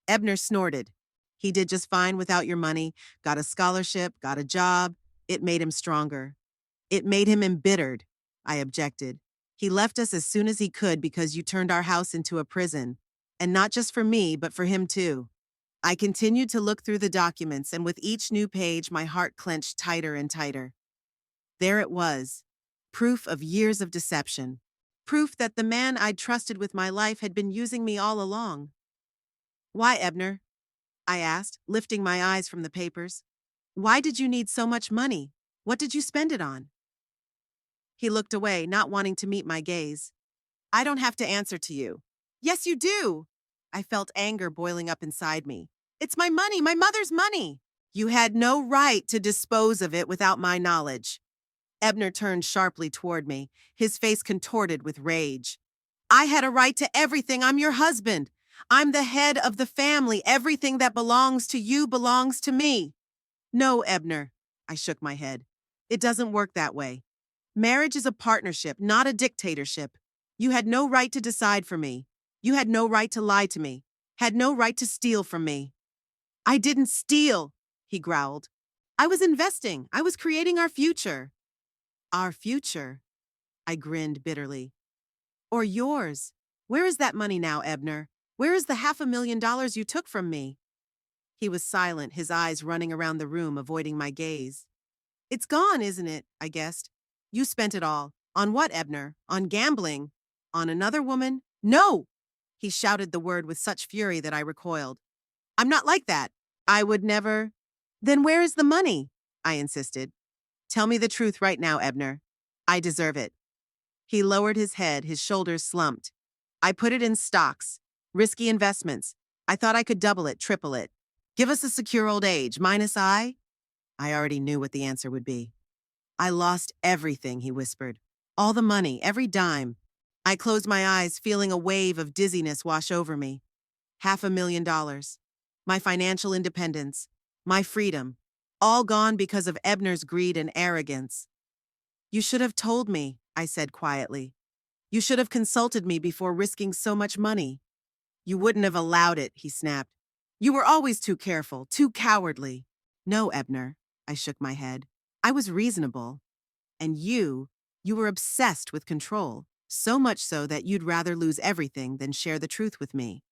Ebner snorted. He did just fine without your money, got a scholarship, got a job. It made him stronger. It made him embittered, I objected. He left us as soon as he could because you turned our house into a prison. And not just for me, but for him too. I continued to look through the documents, and with each new page, my heart clenched tighter and tighter. There it was, proof of years of deception. Proof that the man I'd trusted with my life had been using me all along. Why, Ebner? I asked, lifting my eyes from the papers. Why did you need so much money? What did you spend it on? He looked away, not wanting to meet my gaze. I don't have to answer to you. Yes, you do. I felt anger boiling up inside me. It's my money, my mother's money. You had no right to dispose of it without my knowledge. Ebner turned sharply toward me, his face contorted with rage. I had a right to everything. I'm your husband. I'm the head of the family. Everything that belongs to you belongs to me. No, Ebner. I shook my head. It doesn't work that way. Marriage is a partnership, not a dictatorship. You had no right to decide for me. You had no right to lie to me. Had no right to steal from me. I didn't steal, he growled. I was investing. I was creating our future. Our future? I grinned bitterly. Or yours. Where is that money now, Ebner? Where is the $500,000 you took from me? He was silent, his eyes running around the room, avoiding my gaze. It's gone, isn't it? I guessed. You spent it all. On what, Ebner? On gambling? On another woman? No! He shouted the word with such fury that I recoiled. I'm not like that. I would never. Then where is the money? I insisted. Tell me the truth right now, Ebner. I deserve it. He lowered his head, his shoulders slumped. I put it in stocks, risky investments. I thought I could double it, triple it. Give us a secure old age, minus I already knew what the answer would be. I lost everything, he whispered. All the money, every dime. I closed my eyes, feeling a wave of dizziness wash over me. $500,000. My financial independence. My freedom. All gone because of Ebner's greed and arrogance. You should have told me, I said quietly. You should have consulted me before risking so much money. You wouldn't have allowed it, he snapped. You were always too careful, too cowardly. No, Ebner, I shook my head. I was reasonable. And you were obsessed with control, so much so that you'd rather lose everything than share the truth with me.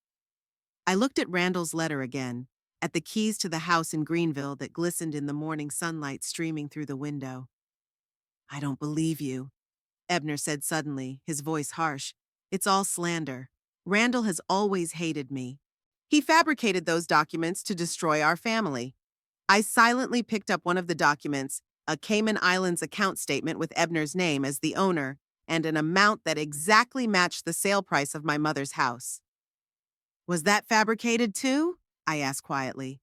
I looked at Randall's letter again, at the keys to the house in Greenville that glistened in the morning sunlight streaming through the window. I don't believe you, Ebner said suddenly, his voice harsh. It's all slander. Randall has always hated me. He fabricated those documents to destroy our family. I silently picked up one of the documents, a Cayman Islands account statement with Ebner's name as the owner, and an amount that exactly matched the sale price of my mother's house. Was that fabricated too? I asked quietly.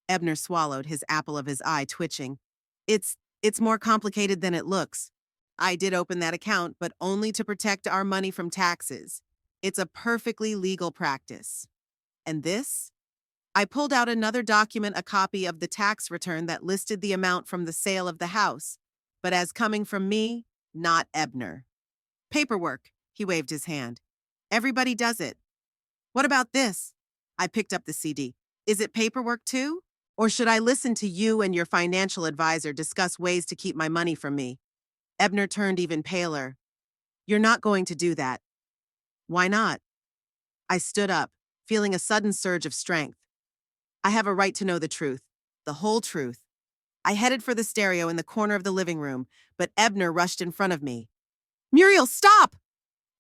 Ebner swallowed, his apple of his eye twitching. It's more complicated than it looks. I did open that account, but only to protect our money from taxes. It's a perfectly legal practice. And this? I pulled out another document, a copy of the tax return that listed the amount from the sale of the house, but as coming from me, not Ebner. Paperwork, he waved his hand. Everybody does it. What about this? I picked up the CD. Is it paperwork too? Or should I listen to you and your financial advisor discuss ways to keep my money from me? Ebner turned even paler. You're not going to do that. Why not? I stood up, feeling a sudden surge of strength. I have a right to know the truth, the whole truth. I headed for the stereo in the corner of the living room, but Ebner rushed in front of me. Muriel, stop!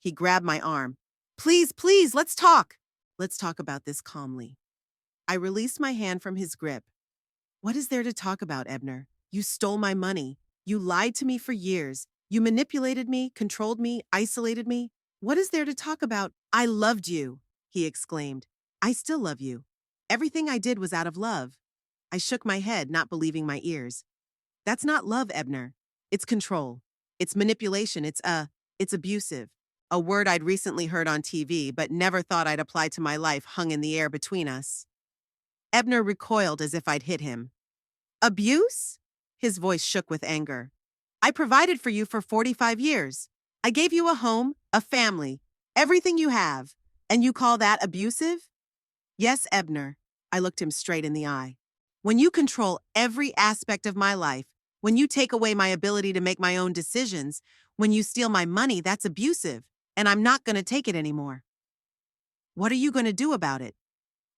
He grabbed my arm. Please, please, let's talk. Let's talk about this calmly. I released my hand from his grip. What is there to talk about, Ebner? You stole my money. You lied to me for years. You manipulated me, controlled me, isolated me. What is there to talk about? I loved you, he exclaimed. I still love you. Everything I did was out of love. I shook my head, not believing my ears. That's not love, Ebner. It's control. It's manipulation. It's abusive. A word I'd recently heard on TV, but never thought I'd apply to my life hung in the air between us. Ebner recoiled as if I'd hit him. Abuse? His voice shook with anger. I provided for you for 45 years. I gave you a home, a family, everything you have. And you call that abusive? Yes, Ebner. I looked him straight in the eye. When you control every aspect of my life, when you take away my ability to make my own decisions, when you steal my money, that's abusive, and I'm not going to take it anymore. What are you going to do about it?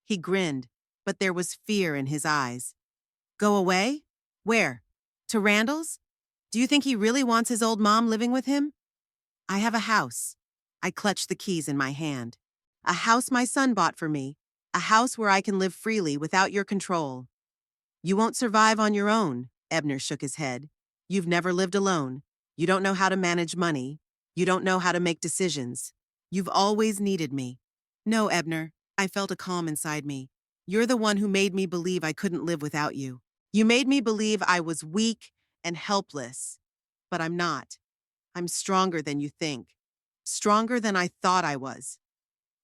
He grinned, but there was fear in his eyes. Go away? Where? To Randall's? Do you think he really wants his old mom living with him? I have a house. I clutched the keys in my hand. A house my son bought for me. A house where I can live freely without your control. You won't survive on your own, Ebner shook his head. You've never lived alone. You don't know how to manage money. You don't know how to make decisions. You've always needed me. No, Ebner, I felt a calm inside me. You're the one who made me believe I couldn't live without you. You made me believe I was weak and helpless. But I'm not. I'm stronger than you think. Stronger than I thought I was.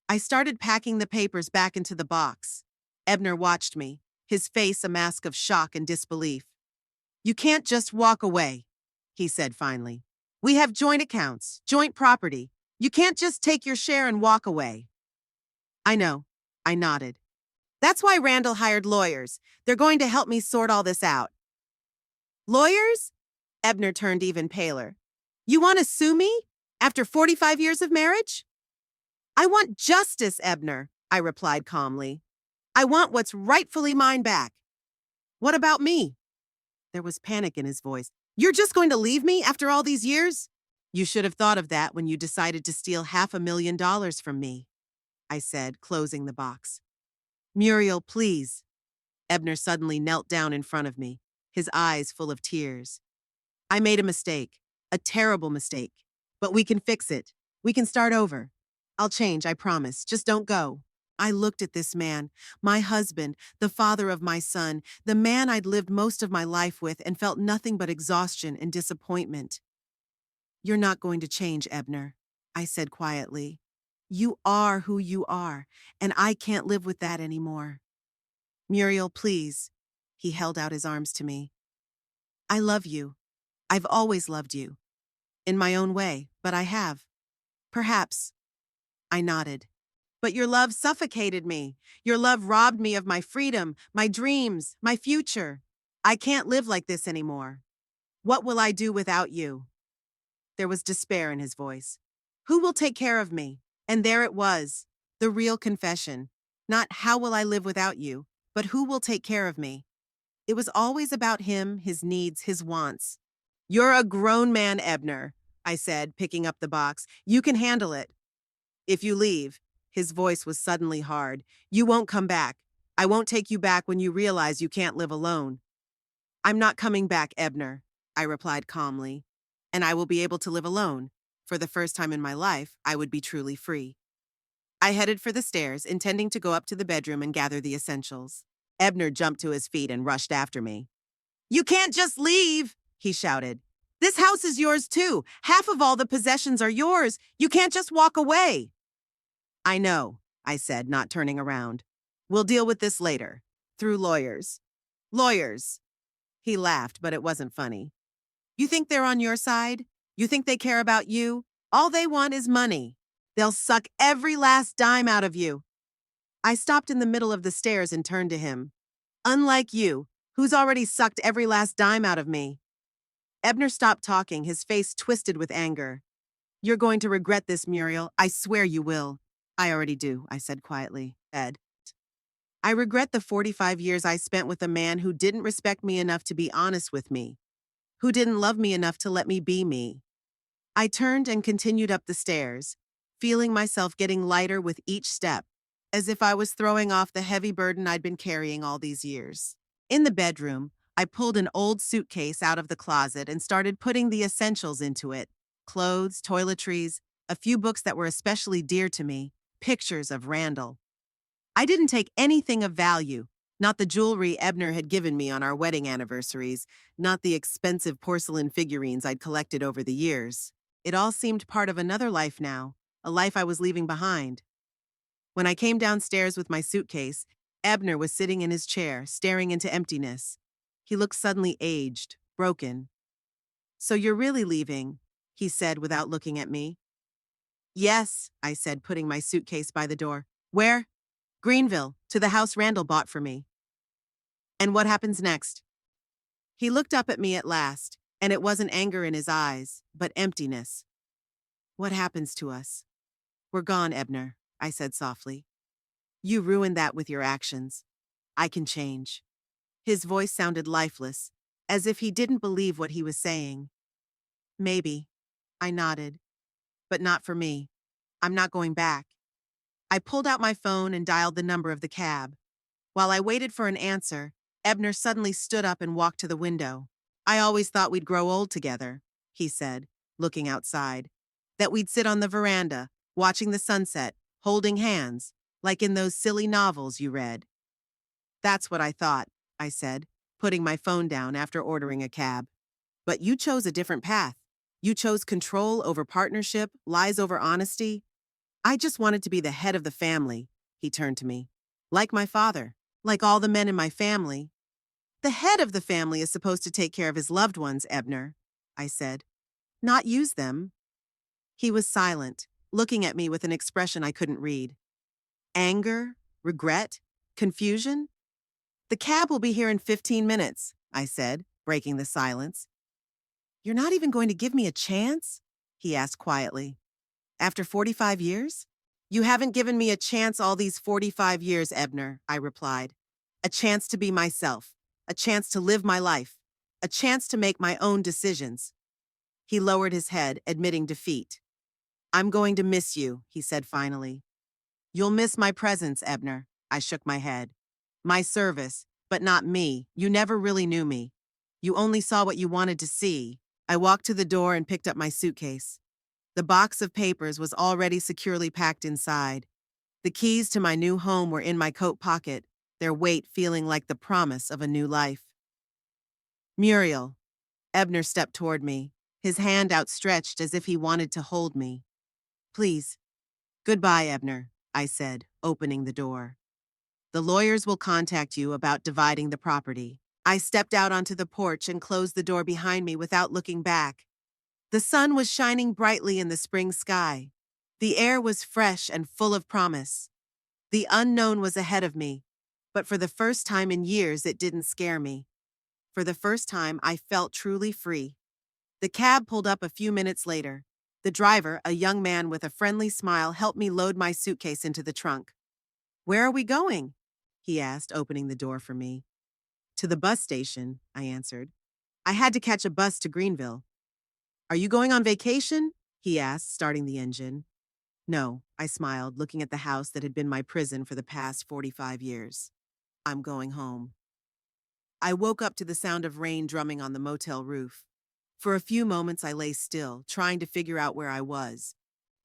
I started packing the papers back into the box. Ebner watched me, his face a mask of shock and disbelief. You can't just walk away, he said finally. We have joint accounts, joint property. You can't just take your share and walk away. I know, I nodded. That's why Randall hired lawyers. They're going to help me sort all this out. Lawyers? Ebner turned even paler. You want to sue me? After 45 years of marriage? I want justice, Ebner, I replied calmly. I want what's rightfully mine back. What about me? There was panic in his voice. You're just going to leave me after all these years? You should have thought of that when you decided to steal $500,000 from me, I said, closing the box. Muriel, please. Ebner suddenly knelt down in front of me, his eyes full of tears. I made a mistake, a terrible mistake, but we can fix it. We can start over. I'll change, I promise. Just don't go. I looked at this man, my husband, the father of my son, the man I'd lived most of my life with, and felt nothing but exhaustion and disappointment. You're not going to change, Ebner, I said quietly. You are who you are, and I can't live with that anymore. Muriel, please. He held out his arms to me. I love you. I've always loved you. In my own way, but I have. Perhaps. I nodded. But your love suffocated me. Your love robbed me of my freedom, my dreams, my future. I can't live like this anymore. What will I do without you? There was despair in his voice. Who will take care of me? And there it was, the real confession. Not how will I live without you, but who will take care of me? It was always about him, his needs, his wants. You're a grown man, Ebner, I said, picking up the box. You can handle it. If you leave, his voice was suddenly hard, you won't come back. I won't take you back when you realize you can't live alone. I'm not coming back, Ebner, I replied calmly, and I will be able to live alone. For the first time in my life, I would be truly free. I headed for the stairs, intending to go up to the bedroom and gather the essentials. Ebner jumped to his feet and rushed after me. You can't just leave, he shouted. This house is yours too. Half of all the possessions are yours. You can't just walk away. I know, I said, not turning around. We'll deal with this later. Through lawyers. Lawyers. He laughed, but it wasn't funny. You think they're on your side? You think they care about you? All they want is money. They'll suck every last dime out of you. I stopped in the middle of the stairs and turned to him. Unlike you, who's already sucked every last dime out of me. Ebner stopped talking, his face twisted with anger. You're going to regret this, Muriel. I swear you will. I already do, I said quietly. Ed. I regret the 45 years I spent with a man who didn't respect me enough to be honest with me, who didn't love me enough to let me be me. I turned and continued up the stairs, feeling myself getting lighter with each step, as if I was throwing off the heavy burden I'd been carrying all these years. In the bedroom, I pulled an old suitcase out of the closet and started putting the essentials into it. Clothes, toiletries, a few books that were especially dear to me, pictures of Randall. I didn't take anything of value, not the jewelry Ebner had given me on our wedding anniversaries, not the expensive porcelain figurines I'd collected over the years. It all seemed part of another life now, a life I was leaving behind. When I came downstairs with my suitcase, Ebner was sitting in his chair, staring into emptiness. He looked suddenly aged, broken. "So you're really leaving?" he said without looking at me. "Yes," I said, putting my suitcase by the door. "Where?" "Greenville, to the house Randall bought for me." "And what happens next?" He looked up at me at last, and it wasn't anger in his eyes, but emptiness. "What happens to us? We're gone, Ebner," I said softly. "You ruined that with your actions. I can change." His voice sounded lifeless, as if he didn't believe what he was saying. "Maybe." I nodded. "But not for me. I'm not going back." I pulled out my phone and dialed the number of the cab. While I waited for an answer, Ebner suddenly stood up and walked to the window. "I always thought we'd grow old together," he said, looking outside. "That we'd sit on the veranda, watching the sunset, holding hands, like in those silly novels you read." "That's what I thought," I said, putting my phone down after ordering a cab. "But you chose a different path. You chose control over partnership, lies over honesty." "I just wanted to be the head of the family," he turned to me. "Like my father, like all the men in my family." "The head of the family is supposed to take care of his loved ones, Ebner," I said, "not use them." He was silent, looking at me with an expression I couldn't read. Anger? Regret? Confusion? "The cab will be here in 15 minutes, I said, breaking the silence. "You're not even going to give me a chance?" he asked quietly. "After 45 years?" "You haven't given me a chance all these 45 years, Ebner," I replied. "A chance to be myself. A chance to live my life. A chance to make my own decisions." He lowered his head, admitting defeat. "I'm going to miss you," he said finally. "You'll miss my presence, Ebner." I shook my head. "My service, but not me. You never really knew me. You only saw what you wanted to see." I walked to the door and picked up my suitcase. The box of papers was already securely packed inside. The keys to my new home were in my coat pocket, their weight feeling like the promise of a new life. "Muriel." Ebner stepped toward me, his hand outstretched as if he wanted to hold me. "Please." "Goodbye, Ebner," I said, opening the door. "The lawyers will contact you about dividing the property." I stepped out onto the porch and closed the door behind me without looking back. The sun was shining brightly in the spring sky. The air was fresh and full of promise. The unknown was ahead of me, but for the first time in years it didn't scare me. For the first time I felt truly free. The cab pulled up a few minutes later. The driver, a young man with a friendly smile, helped me load my suitcase into the trunk. "Where are we going?" he asked, opening the door for me. "To the bus station," I answered. "I had to catch a bus to Greenville." "Are you going on vacation?" he asked, starting the engine. "No," I smiled, looking at the house that had been my prison for the past 45 years. "I'm going home." I woke up to the sound of rain drumming on the motel roof. For a few moments I lay still, trying to figure out where I was.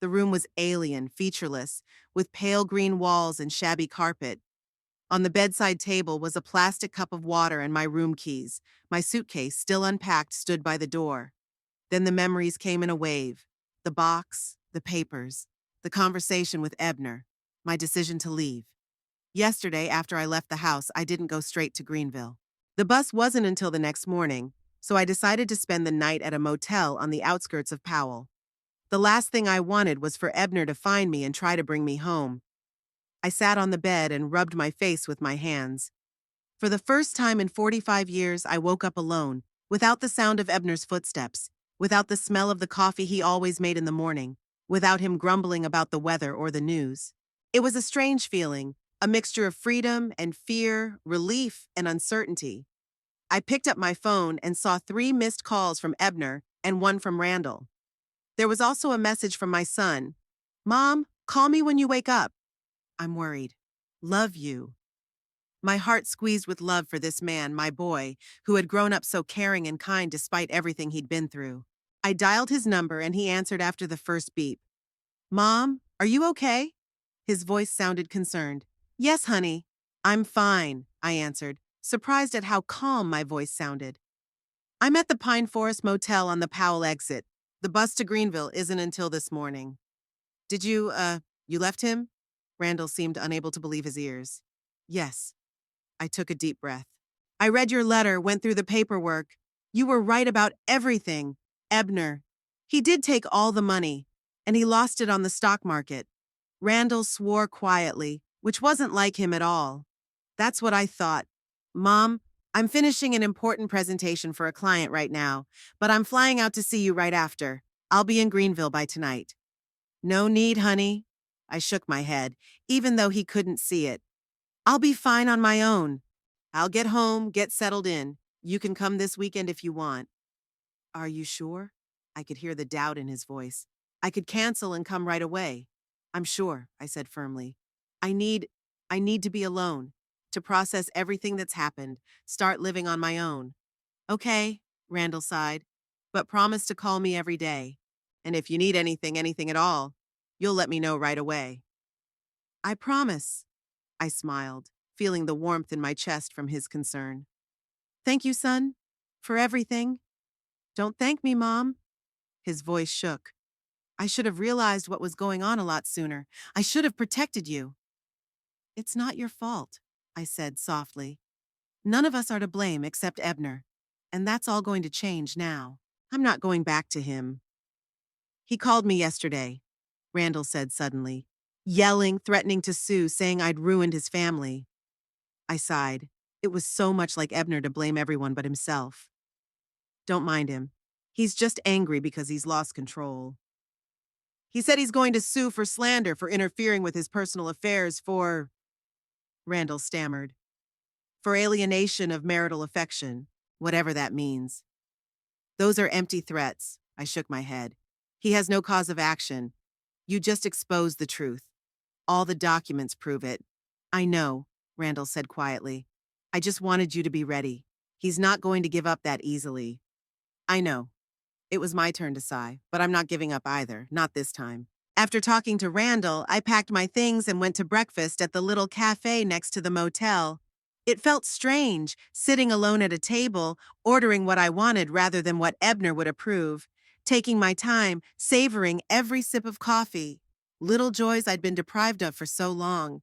The room was alien, featureless, with pale green walls and shabby carpet. On the bedside table was a plastic cup of water and my room keys. My suitcase, still unpacked, stood by the door. Then the memories came in a wave. The box, the papers, the conversation with Ebner, my decision to leave. Yesterday, after I left the house, I didn't go straight to Greenville. The bus wasn't until the next morning, so I decided to spend the night at a motel on the outskirts of Powell. The last thing I wanted was for Ebner to find me and try to bring me home. I sat on the bed and rubbed my face with my hands. For the first time in 45 years, I woke up alone, without the sound of Ebner's footsteps, without the smell of the coffee he always made in the morning, without him grumbling about the weather or the news. It was a strange feeling, a mixture of freedom and fear, relief and uncertainty. I picked up my phone and saw 3 missed calls from Ebner and 1 from Randall. There was also a message from my son. "Mom, call me when you wake up. I'm worried. Love you." My heart squeezed with love for this man, my boy, who had grown up so caring and kind despite everything he'd been through. I dialed his number and he answered after the first beep. "Mom, are you okay?" His voice sounded concerned. "Yes, honey. I'm fine," I answered, surprised at how calm my voice sounded. "I'm at the Pine Forest Motel on the Powell exit. The bus to Greenville isn't until this morning." "Did you left him?" Randall seemed unable to believe his ears. "Yes." I took a deep breath. "I read your letter, went through the paperwork. You were right about everything, Ebner. He did take all the money, and he lost it on the stock market. Randall swore quietly, which wasn't like him at all. That's what I thought. Mom, I'm finishing an important presentation for a client right now, but I'm flying out to see you right after. I'll be in Greenville by tonight. No need, honey. I shook my head, even though he couldn't see it. I'll be fine on my own. I'll get home, get settled in. You can come this weekend if you want. Are you sure? I could hear the doubt in his voice. I could cancel and come right away. I'm sure, I said firmly. I need I need to be alone, to process everything that's happened, start living on my own. Okay, Randall sighed, but promise to call me every day. And if you need anything at all, you'll let me know right away. I promise, I smiled, feeling the warmth in my chest from his concern. Thank you, son, for everything. Don't thank me, Mom. His voice shook. I should have realized what was going on a lot sooner. I should have protected you. It's not your fault, I said softly. None of us are to blame except Ebner. And that's all going to change now. I'm not going back to him. He called me yesterday, Randall said suddenly, yelling, threatening to sue, saying I'd ruined his family. I sighed. It was so much like Ebner to blame everyone but himself. Don't mind him. He's just angry because he's lost control. He said he's going to sue for slander for interfering with his personal affairs Randall stammered, for alienation of marital affection, whatever that means. Those are empty threats, I shook my head. He has no cause of action. You just exposed the truth. All the documents prove it. I know, Randall said quietly. I just wanted you to be ready. He's not going to give up that easily. I know. It was my turn to sigh, but I'm not giving up either, not this time. After talking to Randall, I packed my things and went to breakfast at the little cafe next to the motel. It felt strange, sitting alone at a table, ordering what I wanted rather than what Ebner would approve, taking my time, savoring every sip of coffee. Little joys I'd been deprived of for so long.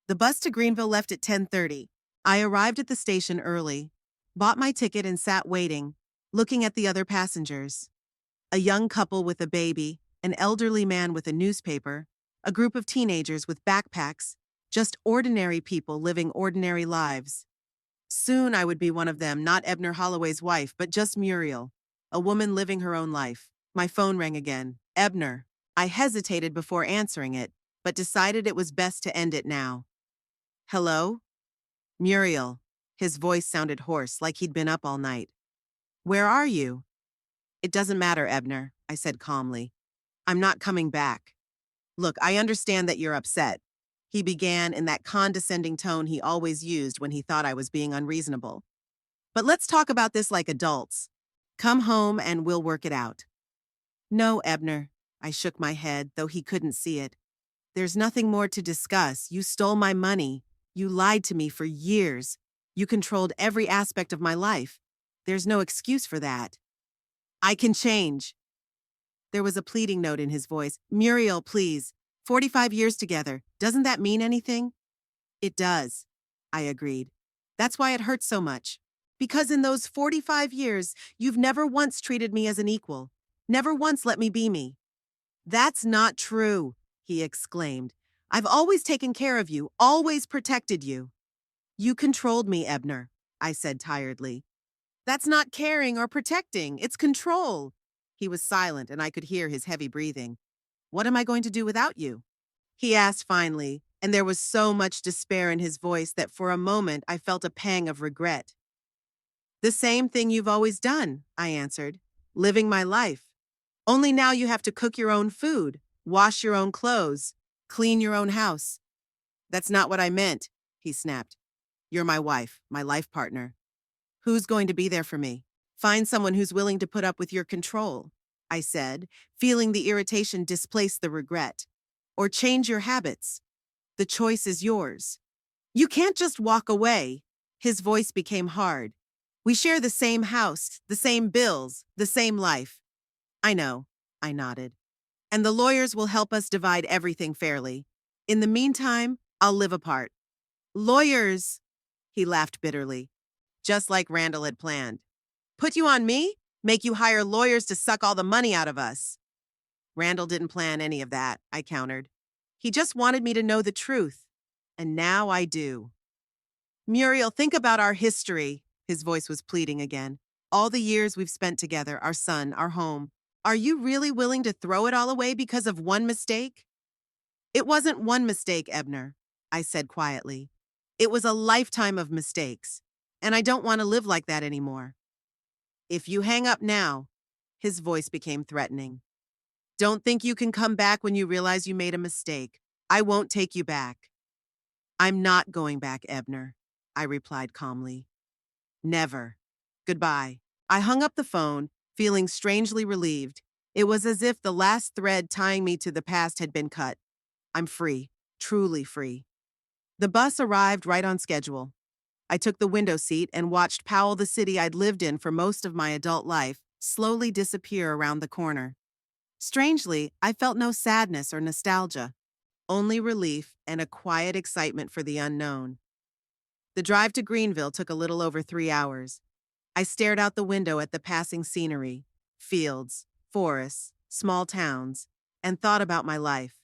The bus to Greenville left at 10:30. I arrived at the station early, bought my ticket and sat waiting, looking at the other passengers. A young couple with a baby, an elderly man with a newspaper, a group of teenagers with backpacks, just ordinary people living ordinary lives. Soon I would be one of them, not Ebner Holloway's wife, but just Muriel, a woman living her own life. My phone rang again. Ebner. I hesitated before answering it, but decided it was best to end it now. Hello? Muriel. His voice sounded hoarse, like he'd been up all night. Where are you? It doesn't matter, Ebner, I said calmly. I'm not coming back. Look, I understand that you're upset. He began in that condescending tone he always used when he thought I was being unreasonable. But let's talk about this like adults. Come home and we'll work it out. No, Ebner. I shook my head, though he couldn't see it. There's nothing more to discuss. You stole my money. You lied to me for years. You controlled every aspect of my life. There's no excuse for that. I can change. There was a pleading note in his voice. Muriel, please. 45 years together. Doesn't that mean anything? It does, I agreed. That's why it hurts so much. Because in those 45 years, you've never once treated me as an equal. Never once let me be me. That's not true, he exclaimed. I've always taken care of you, always protected you. You controlled me, Ebner, I said tiredly. That's not caring or protecting, it's control. He was silent and I could hear his heavy breathing. What am I going to do without you? He asked finally, and there was so much despair in his voice that for a moment I felt a pang of regret. The same thing you've always done, I answered. Living my life. Only now you have to cook your own food, wash your own clothes, clean your own house. That's not what I meant, he snapped. You're my wife, my life partner. Who's going to be there for me? Find someone who's willing to put up with your control, I said, feeling the irritation displace the regret. Or change your habits. The choice is yours. You can't just walk away. His voice became hard. We share the same house, the same bills, the same life. I know, I nodded. And the lawyers will help us divide everything fairly. In the meantime, I'll live apart. Lawyers, he laughed bitterly, just like Randall had planned. Put you on me? Make you hire lawyers to suck all the money out of us. Randall didn't plan any of that, I countered. He just wanted me to know the truth. And now I do. Muriel, think about our history. His voice was pleading again. All the years we've spent together, our son, our home. Are you really willing to throw it all away because of one mistake? It wasn't one mistake, Ebner, I said quietly. It was a lifetime of mistakes, and I don't want to live like that anymore. If you hang up now, his voice became threatening. Don't think you can come back when you realize you made a mistake. I won't take you back. I'm not going back, Ebner, I replied calmly. Never. Goodbye. I hung up the phone, feeling strangely relieved. It was as if the last thread tying me to the past had been cut. I'm free, truly free. The bus arrived right on schedule. I took the window seat and watched Powell, the city I'd lived in for most of my adult life, slowly disappear around the corner. Strangely, I felt no sadness or nostalgia, only relief and a quiet excitement for the unknown. The drive to Greenville took a little over 3 hours. I stared out the window at the passing scenery, fields, forests, small towns, and thought about my life.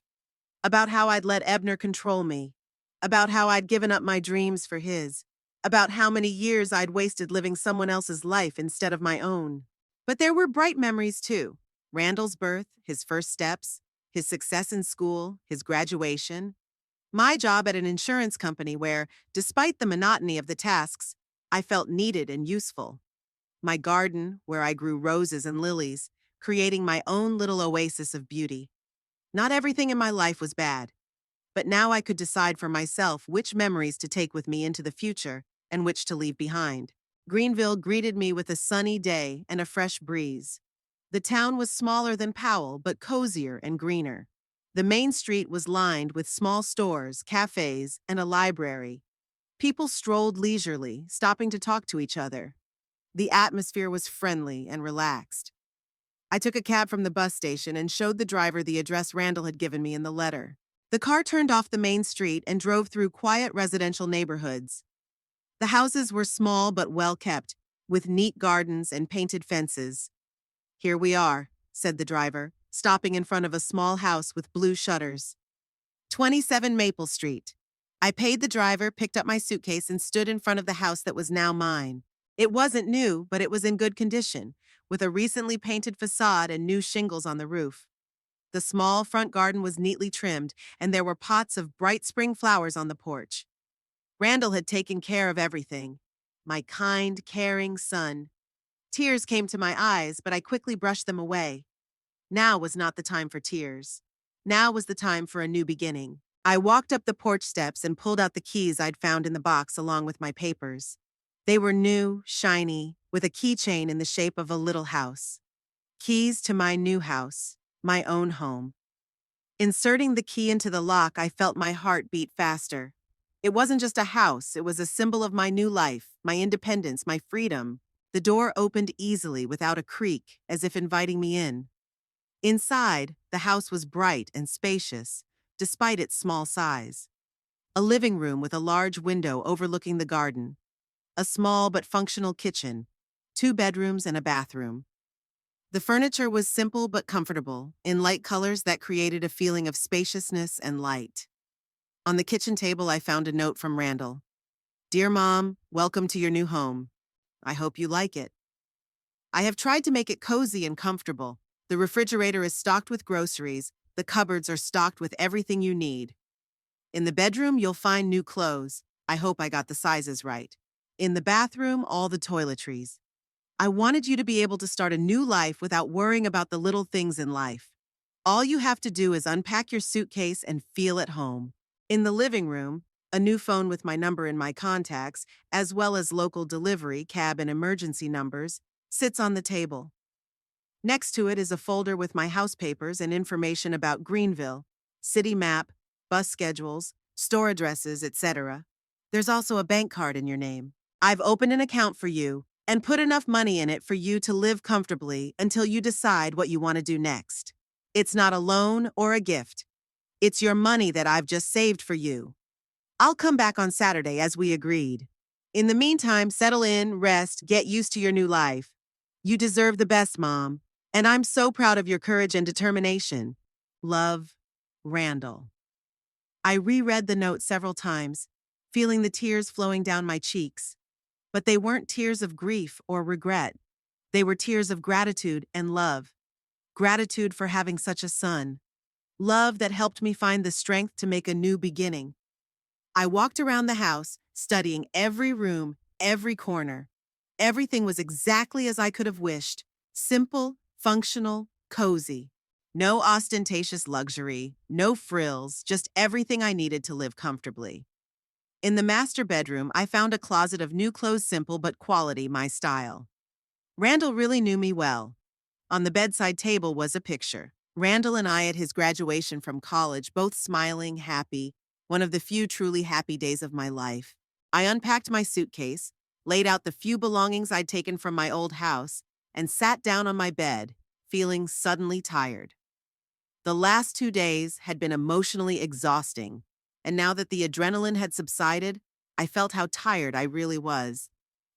About how I'd let Ebner control me. About how I'd given up my dreams for his. About how many years I'd wasted living someone else's life instead of my own. But there were bright memories too. Randall's birth, his first steps, his success in school, his graduation, my job at an insurance company where, despite the monotony of the tasks, I felt needed and useful. My garden, where I grew roses and lilies, creating my own little oasis of beauty. Not everything in my life was bad, but now I could decide for myself which memories to take with me into the future and which to leave behind. Greenville greeted me with a sunny day and a fresh breeze. The town was smaller than Powell, but cozier and greener. The main street was lined with small stores, cafes, and a library. People strolled leisurely, stopping to talk to each other. The atmosphere was friendly and relaxed. I took a cab from the bus station and showed the driver the address Randall had given me in the letter. The car turned off the main street and drove through quiet residential neighborhoods. The houses were small but well kept, with neat gardens and painted fences. Here we are, said the driver, stopping in front of a small house with blue shutters. 27 Maple Street. I paid the driver, picked up my suitcase, and stood in front of the house that was now mine. It wasn't new, but it was in good condition, with a recently painted facade and new shingles on the roof. The small front garden was neatly trimmed, and there were pots of bright spring flowers on the porch. Randall had taken care of everything. My kind, caring son. Tears came to my eyes, but I quickly brushed them away. Now was not the time for tears. Now was the time for a new beginning. I walked up the porch steps and pulled out the keys I'd found in the box along with my papers. They were new, shiny, with a keychain in the shape of a little house. Keys to my new house, my own home. Inserting the key into the lock, I felt my heart beat faster. It wasn't just a house, it was a symbol of my new life, my independence, my freedom. The door opened easily without a creak, as if inviting me in. Inside, the house was bright and spacious, despite its small size. A living room with a large window overlooking the garden. A small but functional kitchen, 2 bedrooms and a bathroom. The furniture was simple but comfortable, in light colors that created a feeling of spaciousness and light. On the kitchen table, I found a note from Randall. Dear Mom, welcome to your new home. I hope you like it. I have tried to make it cozy and comfortable. The refrigerator is stocked with groceries. The cupboards are stocked with everything you need. In the bedroom, you'll find new clothes. I hope I got the sizes right. In the bathroom, all the toiletries. I wanted you to be able to start a new life without worrying about the little things in life. All you have to do is unpack your suitcase and feel at home. In the living room, a new phone with my number in my contacts, as well as local delivery, cab, and emergency numbers, sits on the table. Next to it is a folder with my house papers and information about Greenville, city map, bus schedules, store addresses, etc. There's also a bank card in your name. I've opened an account for you and put enough money in it for you to live comfortably until you decide what you want to do next. It's not a loan or a gift. It's your money that I've just saved for you. I'll come back on Saturday as we agreed. In the meantime, settle in, rest, get used to your new life. You deserve the best, Mom. And I'm so proud of your courage and determination. Love, Randall. I reread the note several times, feeling the tears flowing down my cheeks. But they weren't tears of grief or regret. They were tears of gratitude and love. Gratitude for having such a son. Love that helped me find the strength to make a new beginning. I walked around the house, studying every room, every corner. Everything was exactly as I could have wished. Simple, functional, cozy. No ostentatious luxury, no frills, just everything I needed to live comfortably. In the master bedroom, I found a closet of new clothes, simple but quality, my style. Randall really knew me well. On the bedside table was a picture. Randall and I at his graduation from college, both smiling, happy, one of the few truly happy days of my life. I unpacked my suitcase, laid out the few belongings I'd taken from my old house, and sat down on my bed, feeling suddenly tired. The last 2 days had been emotionally exhausting, and now that the adrenaline had subsided, I felt how tired I really was.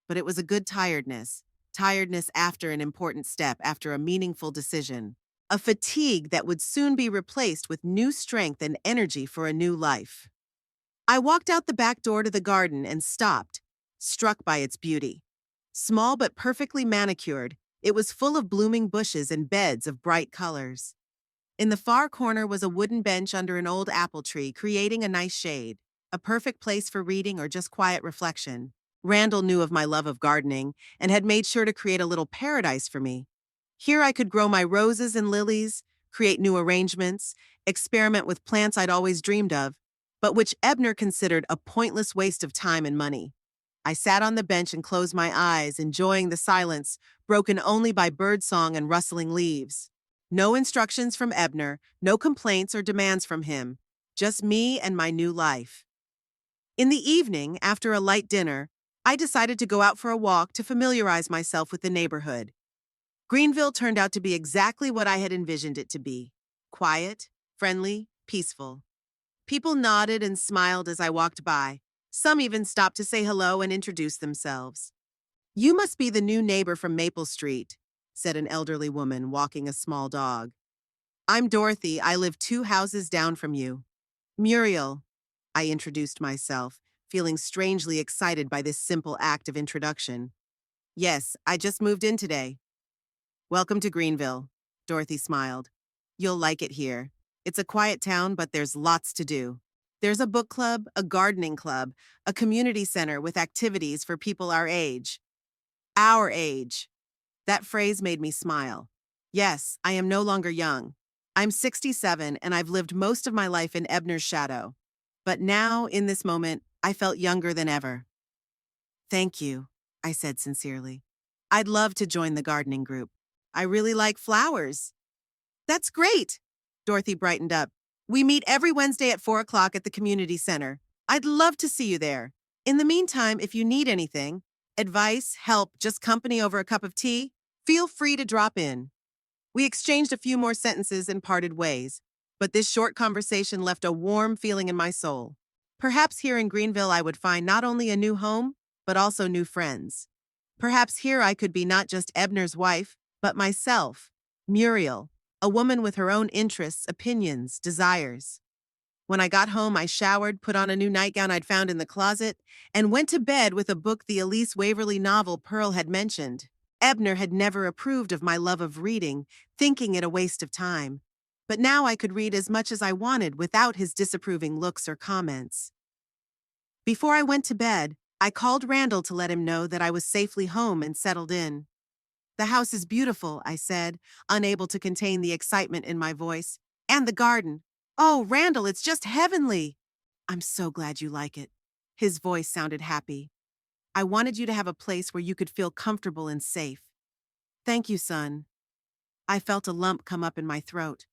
But it was a good tiredness. Tiredness after an important step, after a meaningful decision. A fatigue that would soon be replaced with new strength and energy for a new life. I walked out the back door to the garden and stopped, struck by its beauty. Small but perfectly manicured, it was full of blooming bushes and beds of bright colors. In the far corner was a wooden bench under an old apple tree, creating a nice shade, a perfect place for reading or just quiet reflection. Randall knew of my love of gardening and had made sure to create a little paradise for me. Here I could grow my roses and lilies, create new arrangements, experiment with plants I'd always dreamed of, but which Ebner considered a pointless waste of time and money. I sat on the bench and closed my eyes, enjoying the silence, broken only by birdsong and rustling leaves. No instructions from Ebner, no complaints or demands from him, just me and my new life. In the evening, after a light dinner, I decided to go out for a walk to familiarize myself with the neighborhood. Greenville turned out to be exactly what I had envisioned it to be. Quiet, friendly, peaceful. People nodded and smiled as I walked by. Some even stopped to say hello and introduce themselves. "You must be the new neighbor from Maple Street," said an elderly woman walking a small dog. "I'm Dorothy. I live 2 houses down from you." "Muriel," I introduced myself, feeling strangely excited by this simple act of introduction. "Yes, I just moved in today." "Welcome to Greenville," Dorothy smiled. "You'll like it here. It's a quiet town, but there's lots to do. There's a book club, a gardening club, a community center with activities for people our age." Our age. That phrase made me smile. Yes, I am no longer young. I'm 67 and I've lived most of my life in Ebner's shadow. But now, in this moment, I felt younger than ever. "Thank you," I said sincerely. "I'd love to join the gardening group. I really like flowers." "That's great!" Dorothy brightened up. "We meet every Wednesday at 4 o'clock at the community center. I'd love to see you there. In the meantime, if you need anything, advice, help, just company over a cup of tea, feel free to drop in." We exchanged a few more sentences and parted ways, but this short conversation left a warm feeling in my soul. Perhaps here in Greenville I would find not only a new home, but also new friends. Perhaps here I could be not just Ebner's wife, but myself, Muriel, a woman with her own interests, opinions, desires. When I got home, I showered, put on a new nightgown I'd found in the closet, and went to bed with a book, the Elise Waverly novel Pearl had mentioned. Ebner had never approved of my love of reading, thinking it a waste of time. But now I could read as much as I wanted without his disapproving looks or comments. Before I went to bed, I called Randall to let him know that I was safely home and settled in. "The house is beautiful," I said, unable to contain the excitement in my voice. "And the garden. Oh, Randall, it's just heavenly." "I'm so glad you like it." His voice sounded happy. "I wanted you to have a place where you could feel comfortable and safe." "Thank you, son." I felt a lump come up in my throat.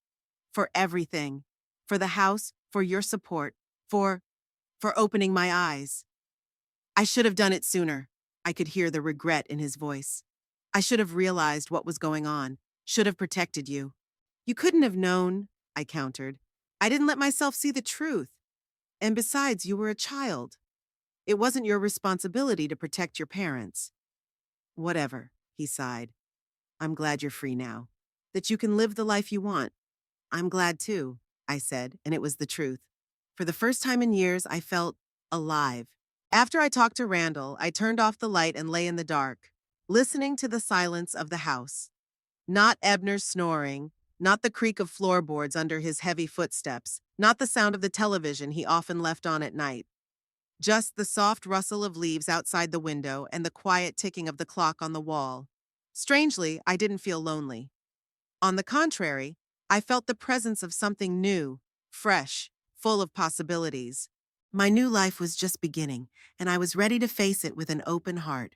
"For everything. For the house, for your support, for opening my eyes." "I should have done it sooner." I could hear the regret in his voice. "I should have realized what was going on, should have protected you." "You couldn't have known," I countered. "I didn't let myself see the truth. And besides, you were a child. It wasn't your responsibility to protect your parents." "Whatever," he sighed. I'm glad you're free now. That you can live the life you want. I'm glad too, I said, and it was the truth. For the first time in years, I felt alive. After I talked to Randall, I turned off the light and lay in the dark, listening to the silence of the house. Not Ebner's snoring, not the creak of floorboards under his heavy footsteps, not the sound of the television he often left on at night. Just the soft rustle of leaves outside the window and the quiet ticking of the clock on the wall. Strangely, I didn't feel lonely. On the contrary, I felt the presence of something new, fresh, full of possibilities. My new life was just beginning, and I was ready to face it with an open heart.